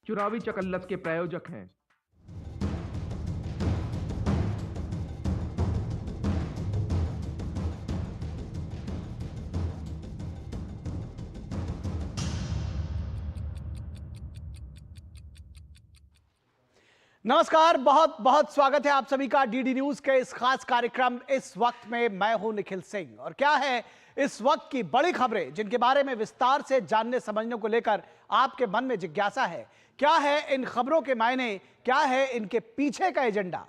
चुनावी चकल्लस के प्रायोजक हैं। नमस्कार, बहुत बहुत स्वागत है आप सभी का डीडी न्यूज के इस खास कार्यक्रम इस वक्त में। मैं हूं निखिल सिंह और क्या है इस वक्त की बड़ी खबरें जिनके बारे में विस्तार से जानने समझने को लेकर आपके मन में जिज्ञासा है। क्या है इन खबरों के मायने, क्या है इनके पीछे का एजेंडा।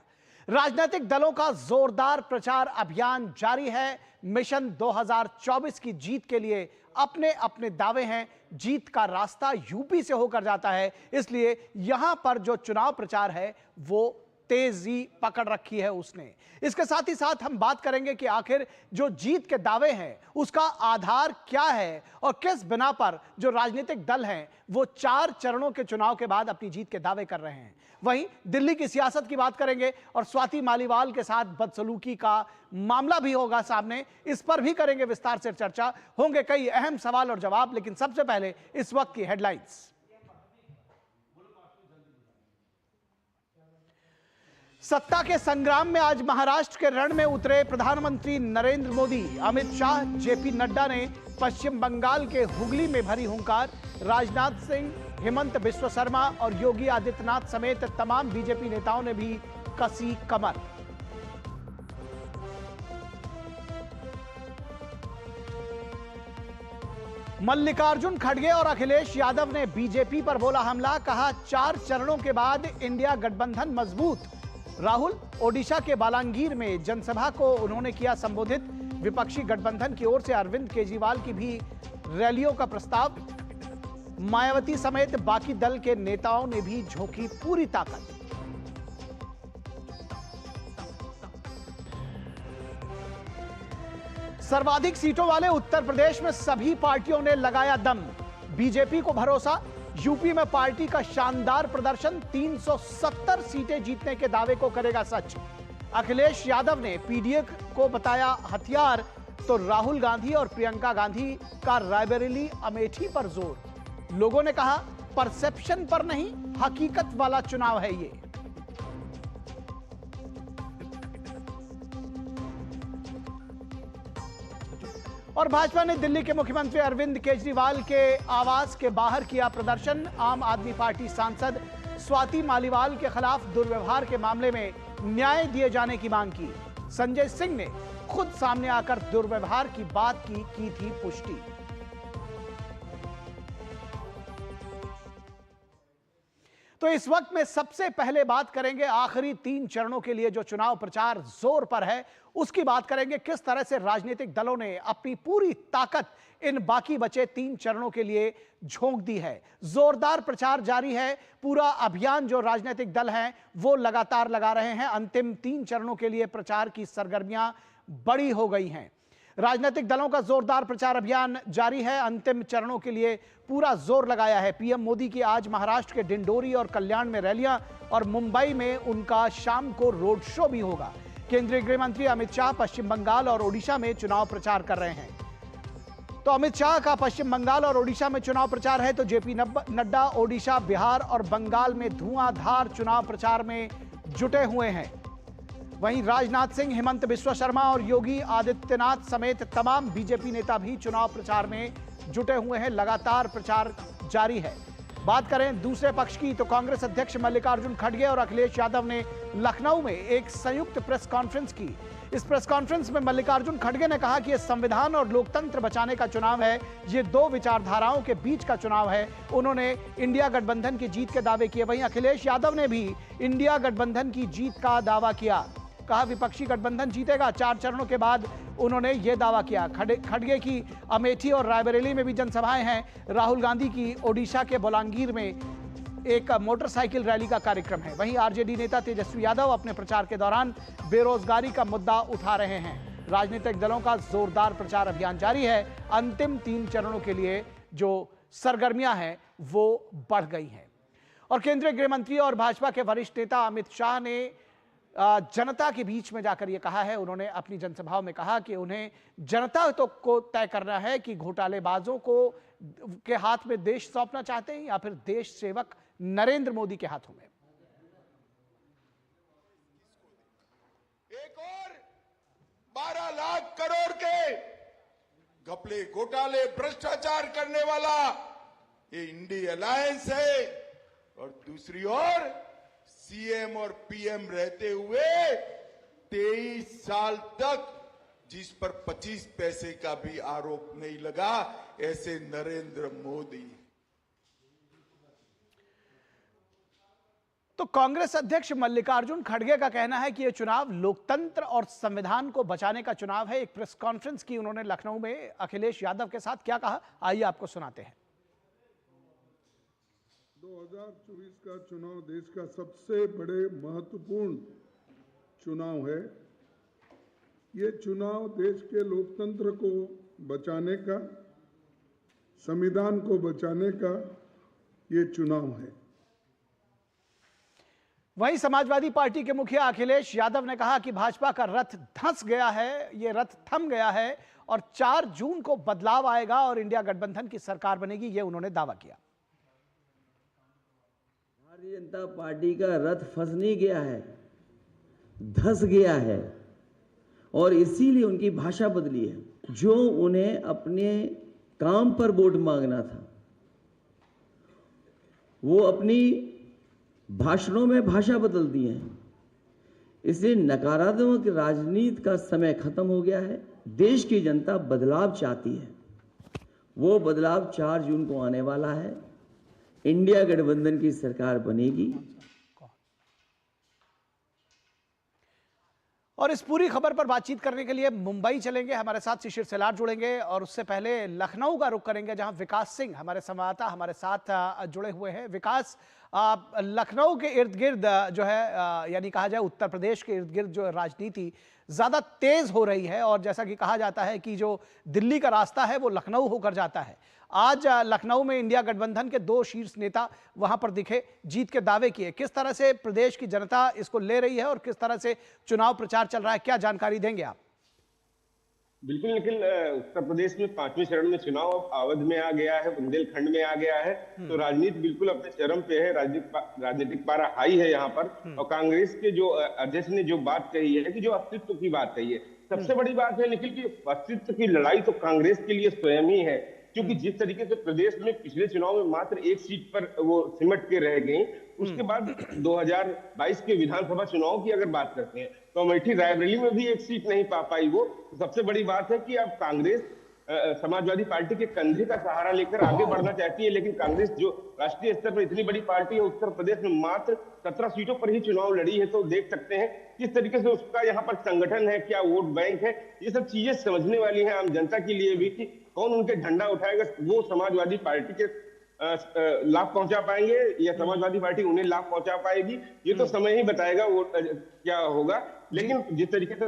राजनीतिक दलों का जोरदार प्रचार अभियान जारी है। मिशन 2024 की जीत के लिए अपने अपने दावे हैं। जीत का रास्ता यूपी से होकर जाता है, इसलिए यहां पर जो चुनाव प्रचार है वो तेजी पकड़ रखी है उसने। इसके साथ ही साथ हम बात करेंगे कि आखिर जो जीत के दावे हैं उसका आधार क्या है और किस बिना पर जो राजनीतिक दल हैं वो 4 चरणों के चुनाव के बाद अपनी जीत के दावे कर रहे हैं। वहीं दिल्ली की सियासत की बात करेंगे और स्वाति मालीवाल के साथ बदसलूकी का मामला भी होगा सामने, इस पर भी करेंगे विस्तार से चर्चा। होंगे कई अहम सवाल और जवाब, लेकिन सबसे पहले इस वक्त की हेडलाइंस। सत्ता के संग्राम में आज महाराष्ट्र के रण में उतरे प्रधानमंत्री नरेंद्र मोदी। अमित शाह, जेपी नड्डा ने पश्चिम बंगाल के हुगली में भरी हुंकार। राजनाथ सिंह, हेमंत बिस्वा शर्मा और योगी आदित्यनाथ समेत तमाम बीजेपी नेताओं ने भी कसी कमर। मल्लिकार्जुन खड़गे और अखिलेश यादव ने बीजेपी पर बोला हमला। कहा 4 चरणों के बाद इंडिया गठबंधन मजबूत। राहुल ओडिशा के बालांगीर में जनसभा को उन्होंने किया संबोधित। विपक्षी गठबंधन की ओर से अरविंद केजरीवाल की भी रैलियों का प्रस्ताव। मायावती समेत बाकी दल के नेताओं ने भी झोंकी पूरी ताकत। सर्वाधिक सीटों वाले उत्तर प्रदेश में सभी पार्टियों ने लगाया दम। बीजेपी को भरोसा, यूपी में पार्टी का शानदार प्रदर्शन। 370 सीटें जीतने के दावे को करेगा सच। अखिलेश यादव ने पीडीए को बताया हथियार, तो राहुल गांधी और प्रियंका गांधी का रायबरेली अमेठी पर जोर। लोगों ने कहा परसेप्शन पर नहीं, हकीकत वाला चुनाव है ये। और भाजपा ने दिल्ली के मुख्यमंत्री अरविंद केजरीवाल के आवास के बाहर किया प्रदर्शन। आम आदमी पार्टी सांसद स्वाति मालीवाल के खिलाफ दुर्व्यवहार के मामले में न्याय दिए जाने की मांग की। संजय सिंह ने खुद सामने आकर दुर्व्यवहार की बात की थी पुष्टि। तो इस वक्त में सबसे पहले बात करेंगे आखिरी 3 चरणों के लिए जो चुनाव प्रचार जोर पर है उसकी बात करेंगे। किस तरह से राजनीतिक दलों ने अपनी पूरी ताकत इन बाकी बचे 3 चरणों के लिए झोंक दी है। जोरदार प्रचार जारी है। पूरा अभियान जो राजनीतिक दल हैं वो लगातार लगा रहे हैं। अंतिम 3 चरणों के लिए प्रचार की सरगर्मियां बड़ी हो गई हैं। राजनीतिक दलों का जोरदार प्रचार अभियान जारी है। अंतिम चरणों के लिए पूरा जोर लगाया है। पीएम मोदी की आज महाराष्ट्र के डिंडोरी और कल्याण में रैलियां और मुंबई में उनका शाम को रोड शो भी होगा। केंद्रीय गृह मंत्री अमित शाह पश्चिम बंगाल और ओडिशा में चुनाव प्रचार कर रहे हैं। तो अमित शाह का पश्चिम बंगाल और ओडिशा में चुनाव प्रचार है, तो जेपी नड्डा ओडिशा, बिहार और बंगाल में धुआंधार चुनाव प्रचार में जुटे हुए हैं। वहीं राजनाथ सिंह, हेमंत बिस्वा शर्मा और योगी आदित्यनाथ समेत तमाम बीजेपी नेता भी चुनाव प्रचार में जुटे हुए हैं। लगातार प्रचार जारी है। बात करें दूसरे पक्ष की तो कांग्रेस अध्यक्ष मल्लिकार्जुन खड़गे और अखिलेश यादव ने लखनऊ में एक संयुक्त प्रेस कॉन्फ्रेंस की। इस प्रेस कॉन्फ्रेंस में मल्लिकार्जुन खड़गे ने कहा कि यह संविधान और लोकतंत्र बचाने का चुनाव है, ये 2 विचारधाराओं के बीच का चुनाव है। उन्होंने इंडिया गठबंधन की जीत के दावे किए। वहीं अखिलेश यादव ने भी इंडिया गठबंधन की जीत का दावा किया। कहा विपक्षी गठबंधन जीतेगा। 4 चरणों के बाद उन्होंने यह दावा किया। खड़गे की अमेठी और रायबरेली में भी जनसभाएं हैं। राहुल गांधी की ओडिशा के बोलांगीर में एक मोटरसाइकिल रैली का कार्यक्रम है। वहीं आरजेडी नेता तेजस्वी यादव अपने प्रचार के दौरान बेरोजगारी का मुद्दा उठा रहे हैं। राजनीतिक दलों का जोरदार प्रचार अभियान जारी है। अंतिम 3 चरणों के लिए जो सरगर्मियां हैं वो बढ़ गई हैं। और केंद्रीय गृह मंत्री और भाजपा के वरिष्ठ नेता अमित शाह ने जनता के बीच में जाकर ये कहा है। उन्होंने अपनी जनसभाओं में कहा कि उन्हें जनता तो को तय करना है कि घोटालेबाजों को के हाथ में देश सौंपना चाहते हैं या फिर देश सेवक नरेंद्र मोदी के हाथों में। एक और 12 लाख करोड़ के घपले घोटाले भ्रष्टाचार करने वाला ये इंडी अलायंस है, और दूसरी ओर सीएम और पीएम रहते हुए 23 साल तक जिस पर 25 पैसे का भी आरोप नहीं लगा, ऐसे नरेंद्र मोदी। तो कांग्रेस अध्यक्ष मल्लिकार्जुन खड़गे का कहना है कि यह चुनाव लोकतंत्र और संविधान को बचाने का चुनाव है। एक प्रेस कॉन्फ्रेंस की उन्होंने लखनऊ में अखिलेश यादव के साथ, क्या कहा आइए आपको सुनाते हैं। 2024 का चुनाव देश का सबसे बड़े महत्वपूर्ण चुनाव है। ये चुनाव देश के लोकतंत्र को बचाने का, संविधान को बचाने का ये चुनाव है। वहीं समाजवादी पार्टी के मुखिया अखिलेश यादव ने कहा कि भाजपा का रथ धंस गया है, ये रथ थम गया है और 4 जून को बदलाव आएगा और इंडिया गठबंधन की सरकार बनेगी, ये उन्होंने दावा किया। भारतीय जनता पार्टी का रथ फंस नहीं गया है, धंस गया है, और इसीलिए उनकी भाषा बदली है। जो उन्हें अपने काम पर वोट मांगना था, वो अपनी भाषणों में भाषा बदल दी है। इसलिए नकारात्मक राजनीति का समय खत्म हो गया है। देश की जनता बदलाव चाहती है, वो बदलाव 4 जून को आने वाला है। इंडिया गठबंधन की सरकार बनेगी। और इस पूरी खबर पर बातचीत करने के लिए मुंबई चलेंगे, हमारे साथ शिशिर सेलार जुड़ेंगे और उससे पहले लखनऊ का रुख करेंगे जहां विकास सिंह हमारे संवाददाता हमारे साथ जुड़े हुए हैं। विकास, लखनऊ के इर्द गिर्द जो है यानी कहा जाए उत्तर प्रदेश के इर्द गिर्द जो राजनीति ज्यादा तेज हो रही है और जैसा कि कहा जाता है कि जो दिल्ली का रास्ता है वो लखनऊ होकर जाता है। आज लखनऊ में इंडिया गठबंधन के 2 शीर्ष नेता वहां पर दिखे, जीत के दावे किए। किस तरह से प्रदेश की जनता इसको ले रही है और किस तरह से चुनाव प्रचार चल रहा है, क्या जानकारी देंगे आप? बिल्कुल निखिल, उत्तर प्रदेश में 5वें चरण में चुनाव अवध में आ गया है, बुंदेलखंड में आ गया है, तो राजनीति बिल्कुल अपने चरम पे है। राजनीतिक पारा हाई है यहाँ पर। और कांग्रेस के जो अध्यक्ष ने जो बात कही है कि जो अस्तित्व की बात कही है, सबसे बड़ी बात है निखिल की अस्तित्व की लड़ाई तो कांग्रेस के लिए स्वयं ही है। क्योंकि जिस तरीके से प्रदेश में पिछले चुनाव में मात्र 1 सीट पर वो सिमट के रह गई, उसके बाद 2022 के विधानसभा चुनाव की अगर बात करते हैं तो अमेठी रायबरेली में भी 1 सीट नहीं पा पाई वो। सबसे बड़ी बात है कि अब कांग्रेस समाजवादी पार्टी के कंधे का सहारा लेकर आगे बढ़ना चाहती है, लेकिन कांग्रेस जो राष्ट्रीय स्तर पर इतनी बड़ी पार्टी है, उत्तर प्रदेश में मात्र 17 सीटों पर ही चुनाव लड़ी है। तो देख सकते हैं किस तरीके से उसका यहाँ पर संगठन है, क्या वोट बैंक है, ये सब चीजें समझने वाली है आम जनता के लिए भी कि कौन उनके झंडा उठाएगा। वो समाजवादी पार्टी के लाभ पहुंचा पाएंगे या समाजवादी पार्टी उन्हें लाभ पहुंचा पाएगी, ये तो समय ही बताएगा वो क्या होगा। लेकिन जिस तरीके से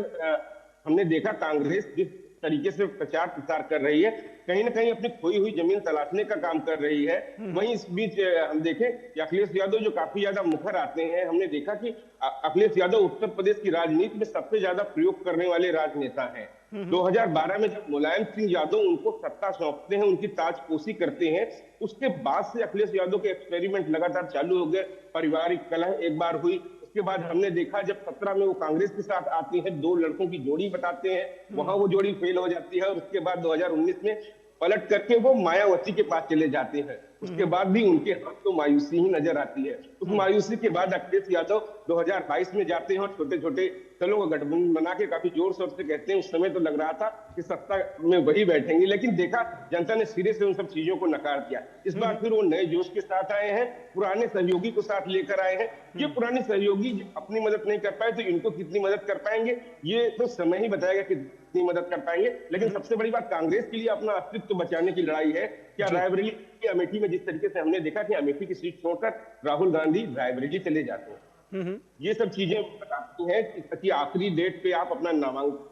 हमने देखा कांग्रेस जिस तरीके से प्रचार प्रसार कर रही है, कहीं ना कहीं अपनी खोई हुई जमीन तलाशने का काम कर रही है। वहीं इस बीच हम देखें कि अखिलेश यादव जो काफी ज्यादा मुखर आते हैं, हमने देखा कि अखिलेश यादव उत्तर प्रदेश की राजनीति में सबसे ज्यादा प्रयोग करने वाले राजनेता हैं। 2012 में जब मुलायम सिंह यादव उनको सत्ता सौंपते हैं, उनकी ताजपोशी करते हैं, उसके बाद से अखिलेश यादव के एक्सपेरिमेंट लगातार चालू हो गए। पारिवारिक कलह एक बार हुई, उसके बाद हमने देखा जब 17 में वो कांग्रेस के साथ आती है, 2 लड़कों की जोड़ी बताते हैं, वहां वो जोड़ी फेल हो जाती है और उसके बाद 2019 में पलट करके वो मायावती के पास चले जाते हैं। उसके बाद भी उनके हाथ तो मायूसी ही नजर आती है। उस मायूसी के बाद अखिलेश यादव 2022 में जाते हैं और छोटे छोटे दलों का गठबंधन बना के काफी जोर शोर से कहते हैं। उस समय तो लग रहा था कि सत्ता में वही बैठेंगे, लेकिन देखा जनता ने सिरे से उन सब चीजों को नकार दिया। इस बार फिर वो नए जोश के साथ आए हैं, पुराने सहयोगी को साथ लेकर आए हैं। ये पुराने सहयोगी अपनी मदद नहीं कर पाए तो इनको कितनी मदद कर पाएंगे, ये तो समय ही बताएगा कि कितनी मदद कर पाएंगे। लेकिन सबसे बड़ी बात कांग्रेस के लिए अपना अस्तित्व बचाने की लड़ाई है। क्या रायबरेली अमेठी में जिस तरीके से हमने देखा कि अमेठी की सीट छोड़कर राहुल गांधी रायबरेली चले जाते हैं, ये सब चीजें बताती हैं कि आखिरी डेट पे आप अपना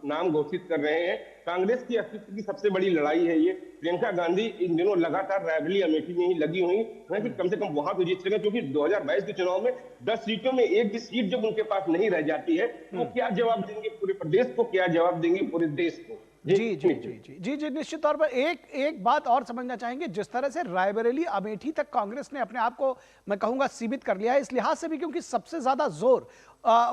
नाम घोषित कर रहे हैं। कांग्रेस की अस्तित्व की सबसे बड़ी लड़ाई है ये। प्रियंका गांधी इन दिनों लगातार रायबरेली अमेठी में ही लगी हुई है कि कम से कम वहां तो जीत सके, क्योंकि 2022 के चुनाव में 10 सीटों में एक भी सीट जब उनके पास नहीं रह जाती है तो क्या जवाब देंगे पूरे प्रदेश को, क्या जवाब देंगे पूरे देश को? जी जी जी जी जी जी निश्चित तौर पर एक बात और समझना चाहेंगे, जिस तरह से रायबरेली अमेठी तक कांग्रेस ने अपने आप को मैं कहूंगा सीमित कर लिया है, इस लिहाज से भी क्योंकि सबसे ज्यादा जोर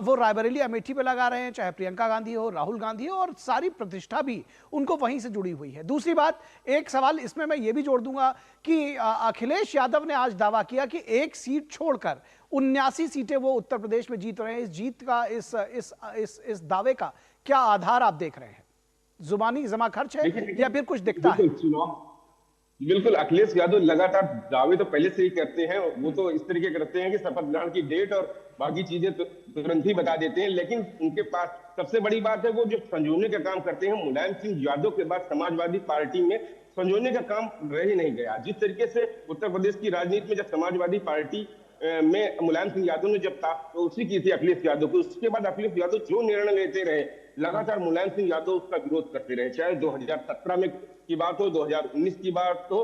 वो रायबरेली अमेठी पे लगा रहे हैं, चाहे प्रियंका गांधी हो, राहुल गांधी हो, और सारी प्रतिष्ठा भी उनको वहीं से जुड़ी हुई है। दूसरी बात, एक सवाल इसमें मैं ये भी जोड़ दूंगा कि अखिलेश यादव ने आज दावा किया कि एक सीट छोड़कर 79 सीटें वो उत्तर प्रदेश में जीत रहे हैं। इस जीत का इस दावे का क्या आधार आप देख रहे हैं? जुबानी जमा खर्च है या फिर कुछ दिखता है? बिल्कुल, अखिलेश यादव लगातार दावे तो पहले से ही करते हैं। वो तो इस तरीके करते हैं कि शपथ ग्रहण की डेट और बाकी चीजें तुरंत ही बता देते हैं, लेकिन उनके पास सबसे बड़ी बात है वो जो संजोने का काम करते हैं। मुलायम सिंह यादव के बाद समाजवादी पार्टी में संजोने का काम रह ही नहीं गया। जिस तरीके से उत्तर प्रदेश की राजनीति में जब समाजवादी पार्टी में मुलायम सिंह यादव ने जब ताकतोसी की थी अखिलेश यादव को, उसके बाद अखिलेश यादव जो निर्णय लेते रहे लगातार मुलायम सिंह यादव उसका विरोध करते रहे। चाहे 2017 में की बात हो, 2019 की बात हो,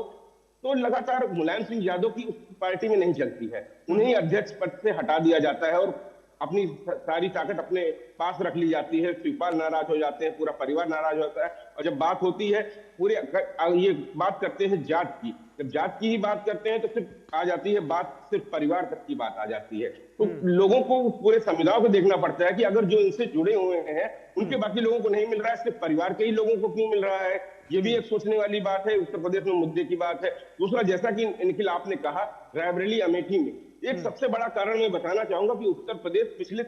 तो लगातार मुलायम सिंह यादव की उस पार्टी में नहीं चलती है। उन्हें अध्यक्ष पद से हटा दिया जाता है और अपनी सारी ताकत अपने पास रख ली जाती है। शिवपाल नाराज हो जाते हैं, पूरा परिवार नाराज होता है। और जब बात होती है पूरे ये बात करते हैं जात की, जब जात की ही बात करते हैं तो सिर्फ आ जाती है बात, सिर्फ परिवार तक की बात आ जाती है। तो लोगों को पूरे समुदाय को देखना पड़ता है कि अगर जो इनसे जुड़े हुए हैं उनके बाकी लोगों को नहीं मिल रहा है, सिर्फ परिवार के ही लोगों को क्यों मिल रहा है? ये भी एक सोचने वाली बात है, उत्तर प्रदेश में मुद्दे की बात है। दूसरा, जैसा कि निखिल आपने कहा, रायबरेली अमेठी में एक सबसे बड़ा कारण मैं बताना चाहूंगा कि उत्तर प्रदेश पिछले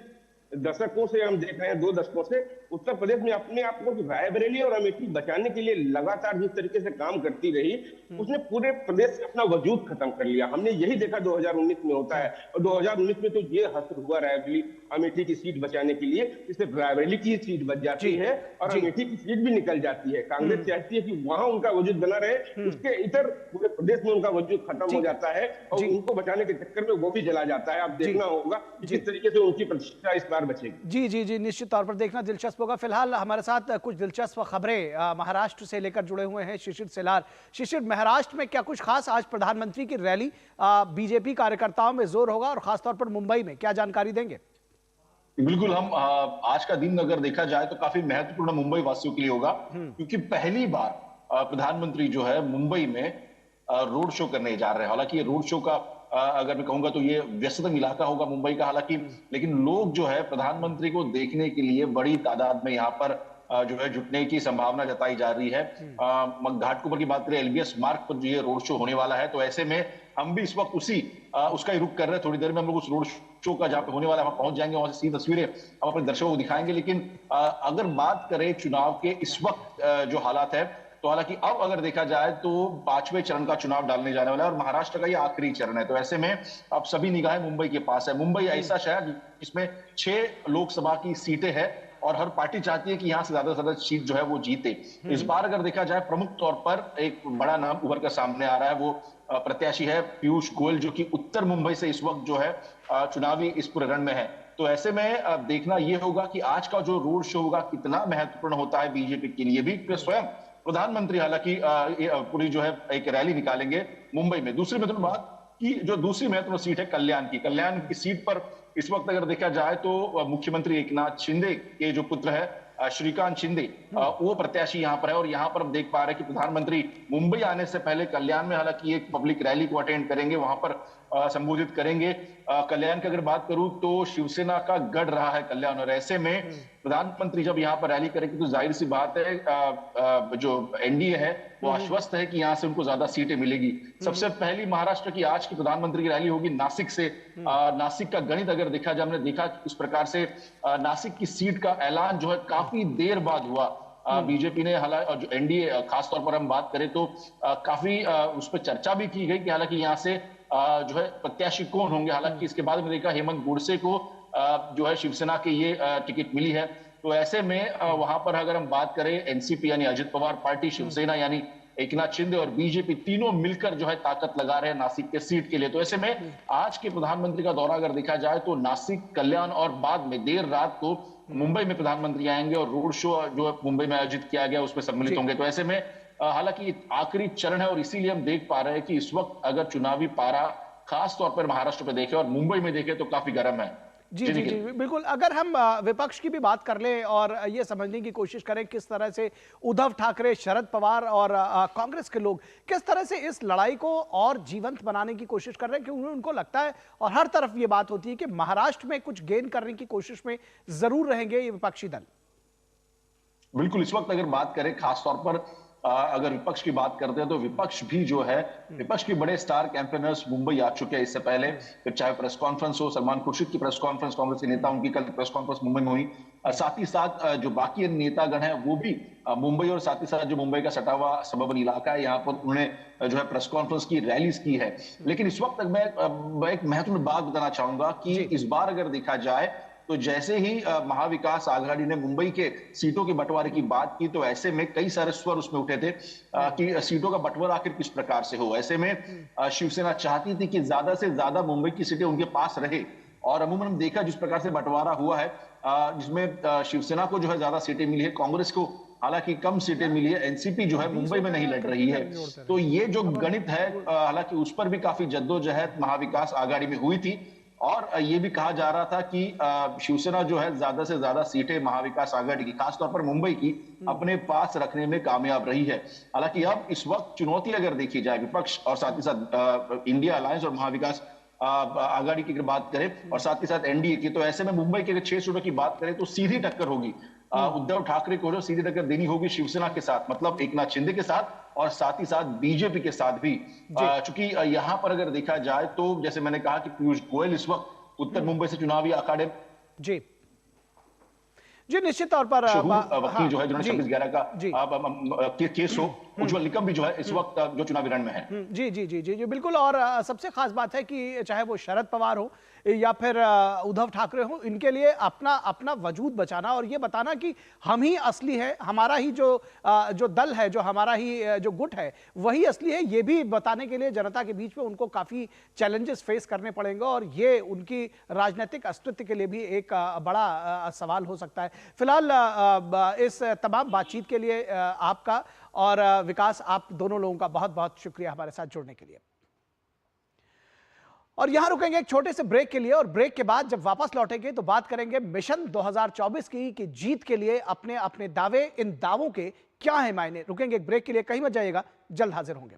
दशकों से हम देख रहे हैं, 2 दशकों से उत्तर प्रदेश में अपने आप को रायबरेली और अमेठी बचाने के लिए लगातार जिस तरीके से काम करती रही, उसने पूरे प्रदेश से अपना वजूद खत्म कर लिया। हमने यही देखा 2019 में होता है, और 2019 में तो ये हश्र हुआ रायबरेली अमेठी की सीट बचाने के लिए, इससे रायबरेली की सीट बच जाती है और अमेठी की सीट भी निकल जाती है। कांग्रेस चाहती है कि वहां उनका वजूद बना रहे, उसके इधर पूरे प्रदेश में उनका वजूद खत्म हो जाता है और उनको बचाने के चक्कर में वो भी जला जाता है। आप देखना होगा कि किस तरीके से उनकी प्रतिष्ठा इस बार बचेगी। जी जी जी निश्चित तौर पर देखना दिलचस्प होगा। फिलहाल हमारे साथ कुछ दिलचस्प खबरें महाराष्ट्र से लेकर जुड़े हुए हैं शिशिर सेलार। शिशिर, महाराष्ट्र में क्या कुछ खास आज प्रधानमंत्री की रैली, बीजेपी कार्यकर्ताओं में जोर होगा और खासतौर पर मुंबई में, क्या जानकारी देंगे? बिल्कुल, हम आज का दिन अगर देखा जाए तो काफी महत्वपूर्ण मुंबई वासियों के लिए होगा, क्योंकि पहली बार प्रधानमंत्री जो है मुंबई में रोड शो करने जा रहे हैं। हालांकि ये रोड शो का अगर मैं कहूंगा तो ये व्यस्ततम इलाका होगा मुंबई का, हालांकि लेकिन लोग जो है प्रधानमंत्री को देखने के लिए बड़ी तादाद में यहाँ पर जो है जुटने की संभावना जताई जा रही है। घाटकोपर की बात करें, एलबीएस मार्ग पर जो ये रोड शो होने वाला है, तो ऐसे में हम भी इस वक्त उसका ही रुख कर रहे हैं। थोड़ी देर में हम लोग उस रोड शो का जहाँ पे होने वाला है वहां पहुंच जाएंगे, वहां से सीधी तस्वीरें हम अपने दर्शकों को दिखाएंगे। लेकिन अगर बात करें चुनाव के इस वक्त जो हालात है, तो हालांकि अब अगर देखा जाए तो 5वें चरण का चुनाव डालने जाने वाला है और महाराष्ट्र का ये आखिरी चरण है। तो ऐसे में अब सभी निगाहें मुंबई के पास है। मुंबई ऐसा शहर जिसमें 6 लोकसभा की सीटें हैं और हर पार्टी चाहती है कि यहां से ज्यादा सीट जो है वो जीते। इस बार अगर देखा जाए प्रमुख तौर पर एक बड़ा नाम उभर कर सामने आ रहा है, वो प्रत्याशी है पीयूष गोयल, जो कि उत्तर मुंबई से इस वक्त जो है चुनावी इस पूरे रण में है। तो ऐसे में देखना यह होगा कि आज का जो रोड शो होगा कितना महत्वपूर्ण होता है बीजेपी के लिए भी। स्वयं प्रधानमंत्री हालांकि पूरी जो है एक रैली निकालेंगे मुंबई में। दूसरी महत्वपूर्ण बात कि जो दूसरी महत्वपूर्ण सीट है कल्याण की सीट पर इस वक्त अगर देखा जाए तो मुख्यमंत्री एकनाथ शिंदे के जो पुत्र है श्रीकांत शिंदे, वो प्रत्याशी यहाँ पर है। और यहाँ पर हम देख पा रहे हैं कि प्रधानमंत्री मुंबई आने से पहले कल्याण में हालांकि एक पब्लिक रैली को अटेंड करेंगे, वहां पर संबोधित करेंगे। कल्याण की अगर बात करूं तो शिवसेना का गढ़ रहा है कल्याण, और ऐसे में प्रधानमंत्री जब यहाँ पर रैली करेंगे तो जाहिर सी बात है जो एनडीए है वो आश्वस्त है कि यहाँ से उनको ज्यादा सीटें मिलेगी। सबसे पहली महाराष्ट्र की आज की प्रधानमंत्री की रैली होगी नासिक से। नासिक का गणित अगर देखा जाए, हमने देखा किस प्रकार से नासिक की सीट का ऐलान जो है काफी देर बाद हुआ। बीजेपी ने हालांकि जो एनडीए खासतौर पर हम बात करें तो काफी उस पर चर्चा भी की गई कि हालांकि यहाँ से जो है प्रत्याशी कौन होंगे। हालांकि इसके बाद में देखा हेमंत गोडसे को जो है शिवसेना की ये टिकट मिली है। तो ऐसे में वहां पर अगर हम बात करें एनसीपी यानी अजित पवार पार्टी, शिवसेना यानी एकनाथ शिंदे और बीजेपी तीनों मिलकर जो है ताकत लगा रहे हैं नासिक के सीट के लिए। तो ऐसे में आज के प्रधानमंत्री का दौरा अगर देखा जाए तो नासिक, कल्याण और बाद में देर रात को मुंबई में प्रधानमंत्री आएंगे और रोड शो जो मुंबई में आयोजित किया गया उसमें सम्मिलित होंगे। तो ऐसे में हालांकि आखिरी चरण है और इसीलिए हम देख पा रहे हैं कि इस वक्त अगर चुनावी पारा खास तौर पर महाराष्ट्र में देखें और मुंबई में देखें तो काफी गर्म है। जी जी जी बिल्कुल। अगर हम विपक्ष की भी बात कर लें और ये समझने की कोशिश करें किस तरह से उद्धव ठाकरे, शरद पवार और कांग्रेस के लोग किस तरह से इस लड़ाई को और जीवंत बनाने की कोशिश कर रहे हैं, क्योंकि उनको लगता है और हर तरफ ये बात होती है कि महाराष्ट्र में कुछ गेन करने की कोशिश में जरूर रहेंगे ये विपक्षी दल। बिल्कुल, इस वक्त अगर बात करें खासतौर पर अगर विपक्ष की बात करते हैं तो विपक्ष भी जो है, विपक्ष के बड़े स्टार कैंपेनर्स मुंबई आ चुके हैं इससे पहले। फिर चाहे प्रेस कॉन्फ्रेंस हो, सलमान खुर्शीद की प्रेस कॉन्फ्रेंस, कांग्रेस के नेता उनकी कल प्रेस कॉन्फ्रेंस मुंबई में हुई। साथ ही साथ जो बाकी नेतागण हैं वो भी मुंबई, और साथ ही साथ जो मुंबई का सटा हुआ सबर्बन इलाका है यहाँ पर उन्होंने जो है प्रेस कॉन्फ्रेंस की, रैलीज की है। लेकिन इस वक्त मैं एक महत्वपूर्ण बात बताना चाहूंगा कि इस बार अगर देखा जाए तो जैसे ही महाविकास आघाड़ी ने मुंबई के सीटों के बंटवारे की बात की तो ऐसे में कई सारे स्वर उसमें उठे थे कि सीटों का बंटवारा आखिर किस प्रकार से हो। ऐसे में शिवसेना चाहती थी कि ज्यादा से ज्यादा मुंबई की सीटें उनके पास रहे, और अमूमन हम देखा जिस प्रकार से बंटवारा हुआ है जिसमें शिवसेना को जो है ज्यादा सीटें मिली है, कांग्रेस को हालांकि कम सीटें मिली है, एनसीपी जो है मुंबई में नहीं लड़ रही है। तो ये जो गणित है हालांकि उस पर भी काफी जद्दोजहद महाविकास आघाड़ी में हुई थी, और ये भी कहा जा रहा था कि शिवसेना जो है ज्यादा से ज्यादा सीटें महाविकास आघाड़ी की, खासतौर पर मुंबई की, अपने पास रखने में कामयाब रही है। हालांकि अब इस वक्त चुनौती अगर देखी जाए विपक्ष और साथ ही साथ इंडिया अलायंस और महाविकास आघाड़ी की बात करें और साथ ही साथ एनडीए की, तो ऐसे में मुंबई के अगर 6 सीटों की बात करें तो सीधी टक्कर होगी। उद्धव ठाकरे को जो सीधी टक्कर देनी होगी शिवसेना के साथ, मतलब एकनाथ शिंदे के साथ, और साथ ही साथ बीजेपी के साथ भी। चूंकि यहां पर अगर देखा जाए तो जैसे मैंने कहा कि पीयूष गोयल इस वक्त उत्तर मुंबई से चुनावी अखाड़े जी जी निश्चित तौर पर वकील जो है जिन्होंने 26/11 का केस हो, उज्जवल निकम भी जो है इस वक्त जो चुनावी रण में है। जी जी जी जी जी बिल्कुल। और सबसे खास बात है कि चाहे वो शरद पवार हो या फिर उद्धव ठाकरे हो, इनके लिए अपना अपना वजूद बचाना और ये बताना कि हम ही असली है, हमारा ही जो दल है, जो हमारा ही जो गुट है वही असली है, ये भी बताने के लिए जनता के बीच में उनको काफी चैलेंजेस फेस करने पड़ेंगे और ये उनकी राजनीतिक अस्तित्व के लिए भी एक बड़ा सवाल हो सकता है। फिलहाल इस तमाम बातचीत के लिए आपका और विकास, आप दोनों लोगों का बहुत बहुत शुक्रिया हमारे साथ जुड़ने के लिए। और यहां रुकेंगे एक छोटे से ब्रेक के लिए, और ब्रेक के बाद जब वापस लौटेंगे तो बात करेंगे मिशन 2024 की कि जीत के लिए अपने अपने दावे, इन दावों के क्या है मायने। रुकेंगे एक ब्रेक के लिए, कहीं मत जाइएगा, जल्द हाजिर होंगे।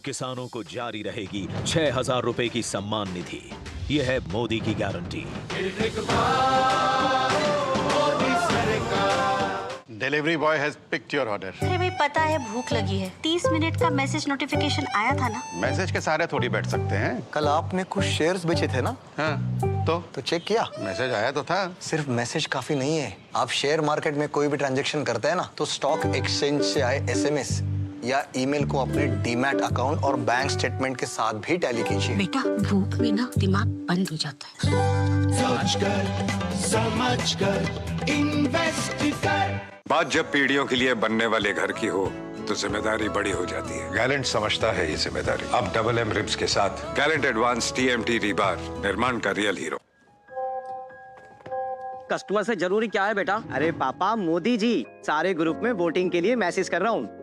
किसानों को जारी रहेगी 6,000 रुपए की सम्मान निधि, यह है मोदी की guarantee. Delivery boy has picked your order. अरे भाई पता है भूख लगी है, 30 मिनट का मैसेज नोटिफिकेशन आया था ना। मैसेज के सहारे थोड़ी बैठ सकते हैं। कल आपने कुछ शेयर्स बेचे थे ना? हाँ, तो चेक किया? मैसेज आया तो था। सिर्फ मैसेज काफी नहीं है, आप शेयर मार्केट में कोई भी ट्रांजैक्शन करते हैं ना तो स्टॉक एक्सचेंज से आए एसएमएस या ईमेल को अपने डीमैट अकाउंट और बैंक स्टेटमेंट के साथ भी टैली कीजिए। बेटा भूख में ना दिमाग बंद हो जाता है। समझकर इन्वेस्ट कर। बात जब पीढ़ियों के लिए बनने वाले घर की हो तो जिम्मेदारी बड़ी हो जाती है। गैलेंट समझता है ये जिम्मेदारी। अब डबल एम रिब्स के साथ गैलेंट एडवांस TMT रीबार, निर्माण का रियल हीरो। कस्टमर से जरूरी क्या है बेटा? अरे पापा, मोदी जी सारे ग्रुप में वोटिंग के लिए मैसेज कर रहा हूँ।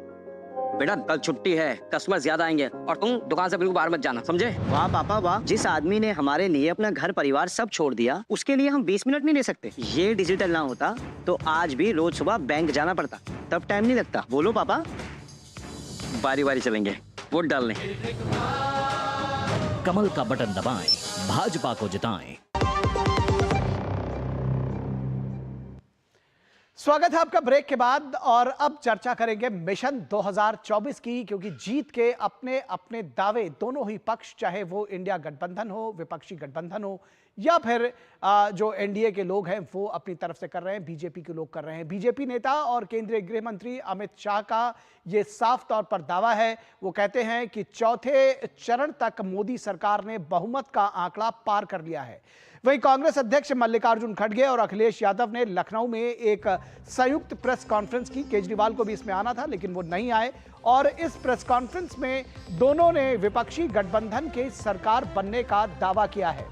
बेटा कल छुट्टी है, कस्टमर ज्यादा आएंगे और तुम दुकान से बिल्कुल बाहर मत जाना, समझे? वाह पापा वाह, जिस आदमी ने हमारे लिए अपना घर परिवार सब छोड़ दिया उसके लिए हम 20 मिनट नहीं ले सकते। ये डिजिटल ना होता तो आज भी रोज सुबह बैंक जाना पड़ता, तब टाइम नहीं लगता। बोलो पापा। बारी बारी चलेंगे, वोट डालने। कमल का बटन दबाएं, भाजपा को जिताएं। स्वागत है आपका ब्रेक के बाद, और अब चर्चा करेंगे मिशन 2024 की, क्योंकि जीत के अपने अपने दावे दोनों ही पक्ष, चाहे वो इंडिया गठबंधन हो, विपक्षी गठबंधन हो, या फिर जो एनडीए के लोग हैं वो अपनी तरफ से कर रहे हैं, बीजेपी के लोग कर रहे हैं। बीजेपी नेता और केंद्रीय गृह मंत्री अमित शाह का ये साफ तौर पर दावा है। वो कहते हैं कि चौथे चरण तक मोदी सरकार ने बहुमत का आंकड़ा पार कर लिया है। वहीं कांग्रेस अध्यक्ष मल्लिकार्जुन खड़गे और अखिलेश यादव ने लखनऊ में एक संयुक्त प्रेस कॉन्फ्रेंस की। केजरीवाल को भी इसमें आना था लेकिन वो नहीं आए और इस प्रेस कॉन्फ्रेंस में दोनों ने विपक्षी गठबंधन के सरकार बनने का दावा किया है।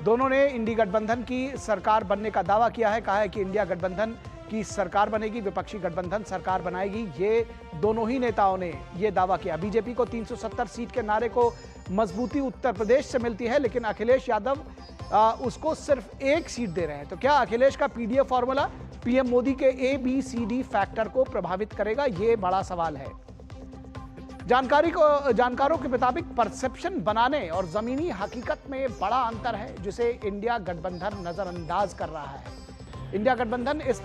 दोनों ने इंडी गठबंधन की सरकार बनने का दावा किया है। कहा है कि इंडिया गठबंधन की सरकार बनेगी, विपक्षी गठबंधन सरकार बनाएगी। ये दोनों ही नेताओं ने यह दावा किया। बीजेपी को 370 सीट के नारे को मजबूती उत्तर प्रदेश से मिलती है लेकिन अखिलेश यादव उसको सिर्फ 1 सीट दे रहे हैं। तो क्या अखिलेश का पीडीए फॉर्मूला पीएम मोदी के ABCD फैक्टर को प्रभावित करेगा? यह बड़ा सवाल है। जानकारों के मुताबिक परसेप्शन बनाने और जमीनी हकीकत में बड़ा अंतर है जिसे इंडिया गठबंधन नजरअंदाज कर रहा है। इंडिया गठबंधन इस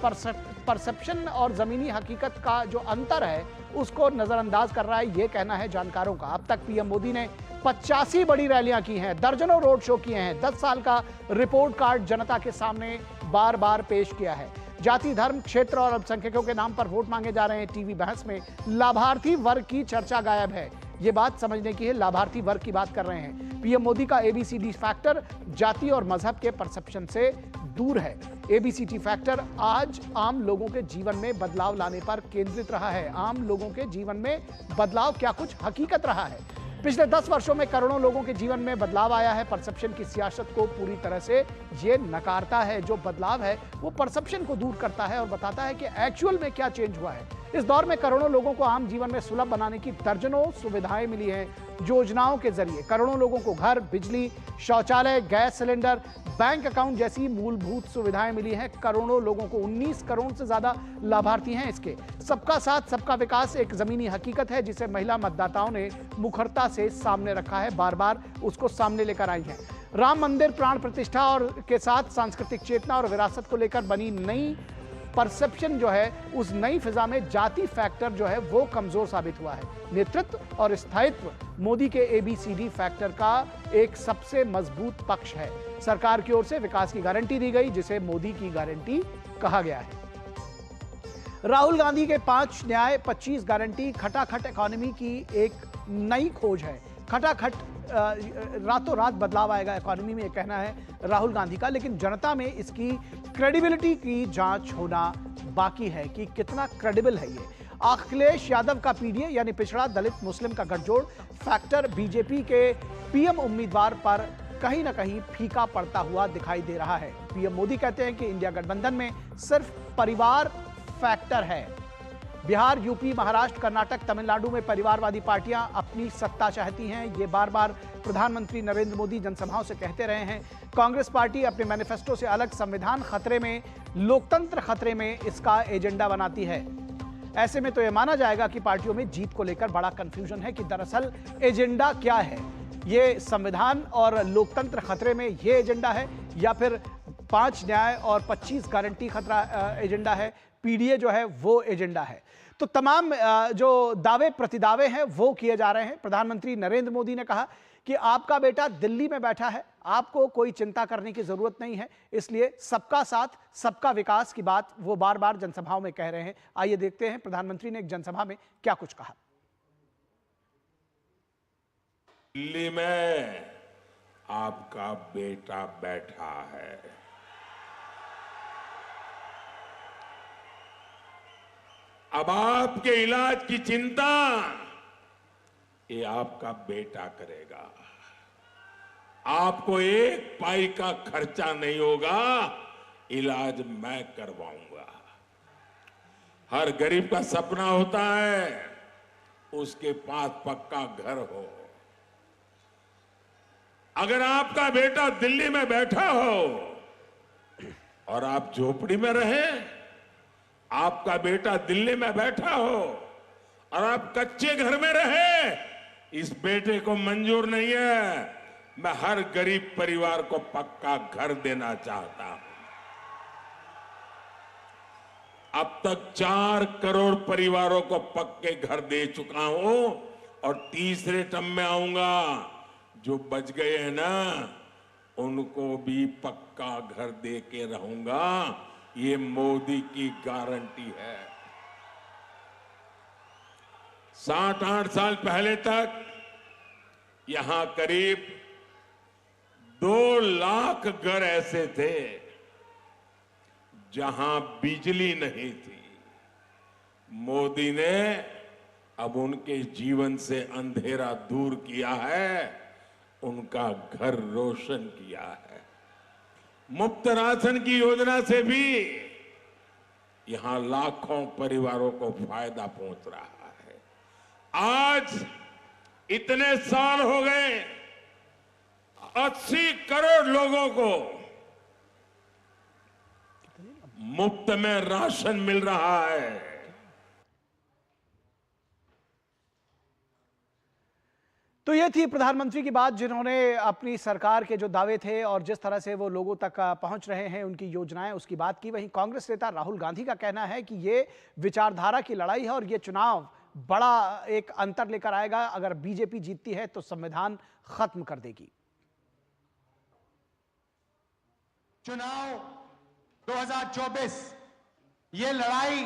परसेप्शन और जमीनी हकीकत का जो अंतर है उसको नजरअंदाज कर रहा है, यह कहना है जानकारों का। अब तक पीएम मोदी ने 85 बड़ी रैलियां की हैं, दर्जनों रोड शो किए हैं, 10 साल का रिपोर्ट कार्ड जनता के सामने बार बार पेश किया है। जाति, धर्म, क्षेत्र और अल्पसंख्यकों के नाम पर वोट मांगे जा रहे हैं। टीवी बहस में लाभार्थी वर्ग की चर्चा गायब है। ये बात समझने की है, लाभार्थी वर्ग की बात कर रहे हैं। पीएम मोदी का ABCD फैक्टर जाति और मजहब के परसेप्शन से दूर है। ABCD फैक्टर आज आम लोगों के जीवन में बदलाव लाने पर केंद्रित रहा है। आम लोगों के जीवन में बदलाव क्या कुछ हकीकत रहा है? पिछले 10 वर्षों में करोड़ों लोगों के जीवन में बदलाव आया है। परसेप्शन की सियासत को पूरी तरह से ये नकारता है। जो बदलाव है वो परसेप्शन को दूर करता है और बताता है कि एक्चुअल में क्या चेंज हुआ है। इस दौर में करोड़ों लोगों को आम जीवन में सुलभ बनाने की दर्जनों सुविधाएं मिली हैं। योजनाओं के जरिए करोड़ों लोगों को घर, बिजली, शौचालय, गैस सिलेंडर, बैंक अकाउंट जैसी मूलभूत सुविधाएं मिली हैं। करोड़ों लोगों को 19 करोड़ से ज्यादा लाभार्थी हैं इसके। सबका साथ सबका विकास एक जमीनी हकीकत है जिसे महिला मतदाताओं ने मुखरता से सामने रखा है, बार बार उसको सामने लेकर आई हैं। राम मंदिर प्राण प्रतिष्ठा और के साथ सांस्कृतिक चेतना और विरासत को लेकर बनी नई परसेप्शन जो है, उस नई फिजा में जाति फैक्टर जो है वो कमजोर साबित हुआ है। नेतृत्व और स्थायित्व मोदी के ABCD फैक्टर का एक सबसे मजबूत पक्ष है। सरकार की ओर से विकास की गारंटी दी गई जिसे मोदी की गारंटी कहा गया है। राहुल गांधी के 5 न्याय 25 गारंटी खटाखट इकोनॉमी की एक नई खोज है। खटाखट रातों रात बदलाव आएगा इकोनॉमी में, यह कहना है राहुल गांधी का, लेकिन जनता में इसकी क्रेडिबिलिटी की जांच होना बाकी है कि कितना क्रेडिबल है ये। अखिलेश यादव का पीडीए यानी पिछड़ा दलित मुस्लिम का गठजोड़ फैक्टर बीजेपी के पीएम उम्मीदवार पर कहीं ना कहीं फीका पड़ता हुआ दिखाई दे रहा है। पीएम मोदी कहते हैं कि इंडिया गठबंधन में सिर्फ परिवार फैक्टर है। बिहार, यूपी, महाराष्ट्र, कर्नाटक, तमिलनाडु में परिवारवादी पार्टियां अपनी सत्ता चाहती हैं। ये बार बार प्रधानमंत्री नरेंद्र मोदी जनसभाओं से कहते रहे हैं। कांग्रेस पार्टी अपने मैनिफेस्टो से अलग संविधान खतरे में, लोकतंत्र खतरे में इसका एजेंडा बनाती है। ऐसे में तो यह माना जाएगा कि पार्टियों में जीत को लेकर बड़ा कंफ्यूजन है कि दरअसल एजेंडा क्या है। ये संविधान और लोकतंत्र खतरे में ये एजेंडा है या फिर 5 न्याय और 25 गारंटी खतरा एजेंडा है, पीडीए जो है वो एजेंडा है। तो तमाम जो दावे प्रतिदावे हैं वो किए जा रहे हैं। प्रधानमंत्री नरेंद्र मोदी ने कहा कि आपका बेटा दिल्ली में बैठा है, आपको कोई चिंता करने की जरूरत नहीं है, इसलिए सबका साथ सबका विकास की बात वो बार बार जनसभाओं में कह रहे हैं। आइए देखते हैं प्रधानमंत्री ने एक जनसभा में क्या कुछ कहा। दिल्ली में आपका बेटा बैठा है, अब आपके इलाज की चिंता ये आपका बेटा करेगा। आपको 1 पाई का खर्चा नहीं होगा, इलाज मैं करवाऊंगा। हर गरीब का सपना होता है उसके पास पक्का घर हो। अगर आपका बेटा दिल्ली में बैठा हो और आप झोपड़ी में रहे, आपका बेटा दिल्ली में बैठा हो और आप कच्चे घर में रहे, इस बेटे को मंजूर नहीं है। मैं हर गरीब परिवार को पक्का घर देना चाहता हूं। अब तक 4 करोड़ परिवारों को पक्के घर दे चुका हूं और तीसरे टर्म में आऊंगा। जो बच गए हैं ना, उनको भी पक्का घर दे के रहूंगा। ये मोदी की गारंटी है। 7-8 साल पहले तक यहां करीब 2 लाख घर ऐसे थे जहां बिजली नहीं थी। मोदी ने अब उनके जीवन से अंधेरा दूर किया है, उनका घर रोशन किया है। मुफ्त राशन की योजना से भी यहां लाखों परिवारों को फायदा पहुंच रहा है। आज इतने साल हो गए, 80 करोड़ लोगों को मुफ्त में राशन मिल रहा है। तो ये थी प्रधानमंत्री की बात, जिन्होंने अपनी सरकार के जो दावे थे और जिस तरह से वो लोगों तक पहुंच रहे हैं, उनकी योजनाएं, उसकी बात की। वहीं कांग्रेस नेता राहुल गांधी का कहना है कि ये विचारधारा की लड़ाई है और ये चुनाव बड़ा एक अंतर लेकर आएगा। अगर बीजेपी जीतती है तो संविधान खत्म कर देगी। चुनाव 2024 ये लड़ाई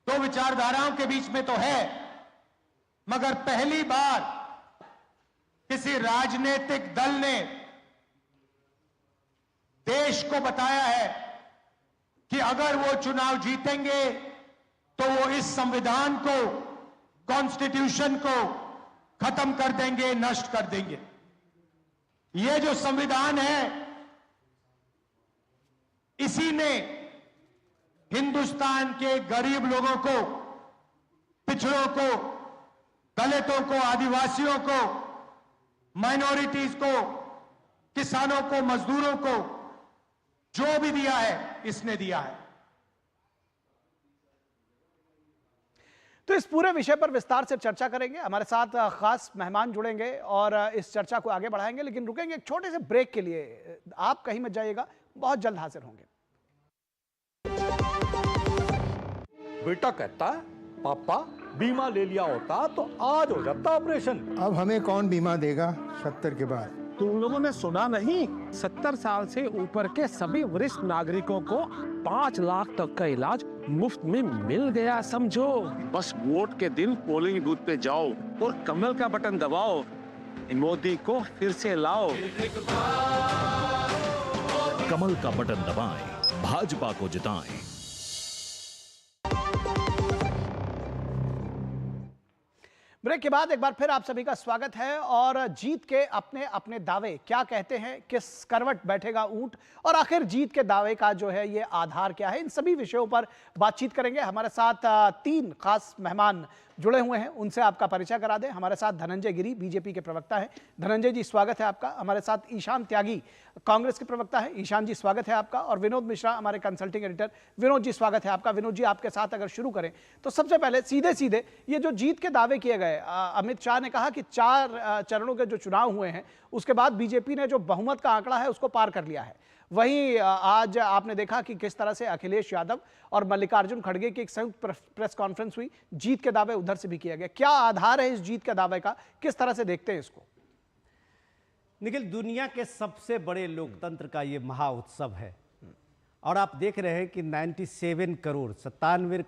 2 विचारधाराओं के बीच में तो है, मगर पहली बार किसी राजनीतिक दल ने देश को बताया है कि अगर वो चुनाव जीतेंगे तो वो इस संविधान को, कॉन्स्टिट्यूशन को खत्म कर देंगे, नष्ट कर देंगे। ये जो संविधान है, इसी ने हिंदुस्तान के गरीब लोगों को, पिछड़ों को, दलितों को, आदिवासियों को, माइनॉरिटीज को, किसानों को, मजदूरों को जो भी दिया है, इसने दिया है। तो इस पूरे विषय पर विस्तार से चर्चा करेंगे। हमारे साथ खास मेहमान जुड़ेंगे और इस चर्चा को आगे बढ़ाएंगे, लेकिन रुकेंगे एक छोटे से ब्रेक के लिए। आप कहीं मत जाइएगा, बहुत जल्द हाजिर होंगे। बेटा कहता है, पापा बीमा ले लिया होता तो आज हो जाता ऑपरेशन। अब हमें कौन बीमा देगा 70 के बाद? तुम लोगों ने सुना नहीं, 70 साल से ऊपर के सभी वरिष्ठ नागरिकों को 5 लाख तक का इलाज मुफ्त में मिल गया। समझो, बस वोट के दिन पोलिंग बूथ पे जाओ और कमल का बटन दबाओ, मोदी को फिर से लाओ। कमल का बटन दबाएं, भाजपा को जिताएं। ब्रेक के बाद एक बार फिर आप सभी का स्वागत है। और जीत के अपने अपने दावे क्या कहते हैं, किस करवट बैठेगा ऊंट, और आखिर जीत के दावे का जो है ये आधार क्या है, इन सभी विषयों पर बातचीत करेंगे। हमारे साथ 3 खास मेहमान जुड़े हुए हैं, उनसे आपका परिचय करा दें। हमारे साथ धनंजय गिरी, बीजेपी के प्रवक्ता हैं। धनंजय जी स्वागत है आपका। हमारे साथ ईशान त्यागी, कांग्रेस के प्रवक्ता हैं। ईशान जी स्वागत है आपका। और विनोद मिश्रा, हमारे कंसल्टिंग एडिटर। विनोद जी स्वागत है आपका। विनोद जी, आपके साथ अगर शुरू करें तो सबसे पहले सीधे सीधे ये जो जीत के दावे किए गए, अमित शाह ने कहा कि 4 चरणों के जो चुनाव हुए हैं उसके बाद बीजेपी ने जो बहुमत का आंकड़ा है उसको पार कर लिया है। वहीं आज आपने देखा कि किस तरह से अखिलेश यादव और मल्लिकार्जुन खड़गे की एक संयुक्त प्रेस कॉन्फ्रेंस हुई, जीत के दावे उधर से भी किया गया। क्या आधार है इस जीत के दावे का, किस तरह से देखते हैं इसको? निखिल, दुनिया के सबसे बड़े लोकतंत्र का ये महा उत्सव है और आप देख रहे हैं कि 97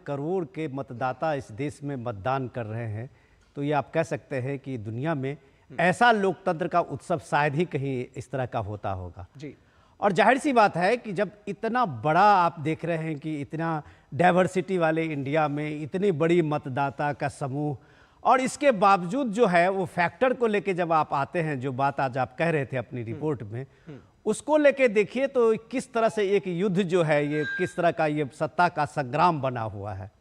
करोड़ के मतदाता इस देश में मतदान कर रहे हैं। तो ये आप कह सकते हैं कि दुनिया में ऐसा लोकतंत्र का उत्सव शायद ही कहीं इस तरह का होता होगा जी। और जाहिर सी बात है कि जब इतना बड़ा आप देख रहे हैं कि इतना डाइवर्सिटी वाले इंडिया में इतनी बड़ी मतदाता का समूह, और इसके बावजूद जो है वो फैक्टर को लेके जब आप आते हैं, जो बात आज आप कह रहे थे अपनी रिपोर्ट में, उसको लेके देखिए तो किस तरह से एक युद्ध जो है, ये किस तरह का ये सत्ता का संग्राम बना हुआ है।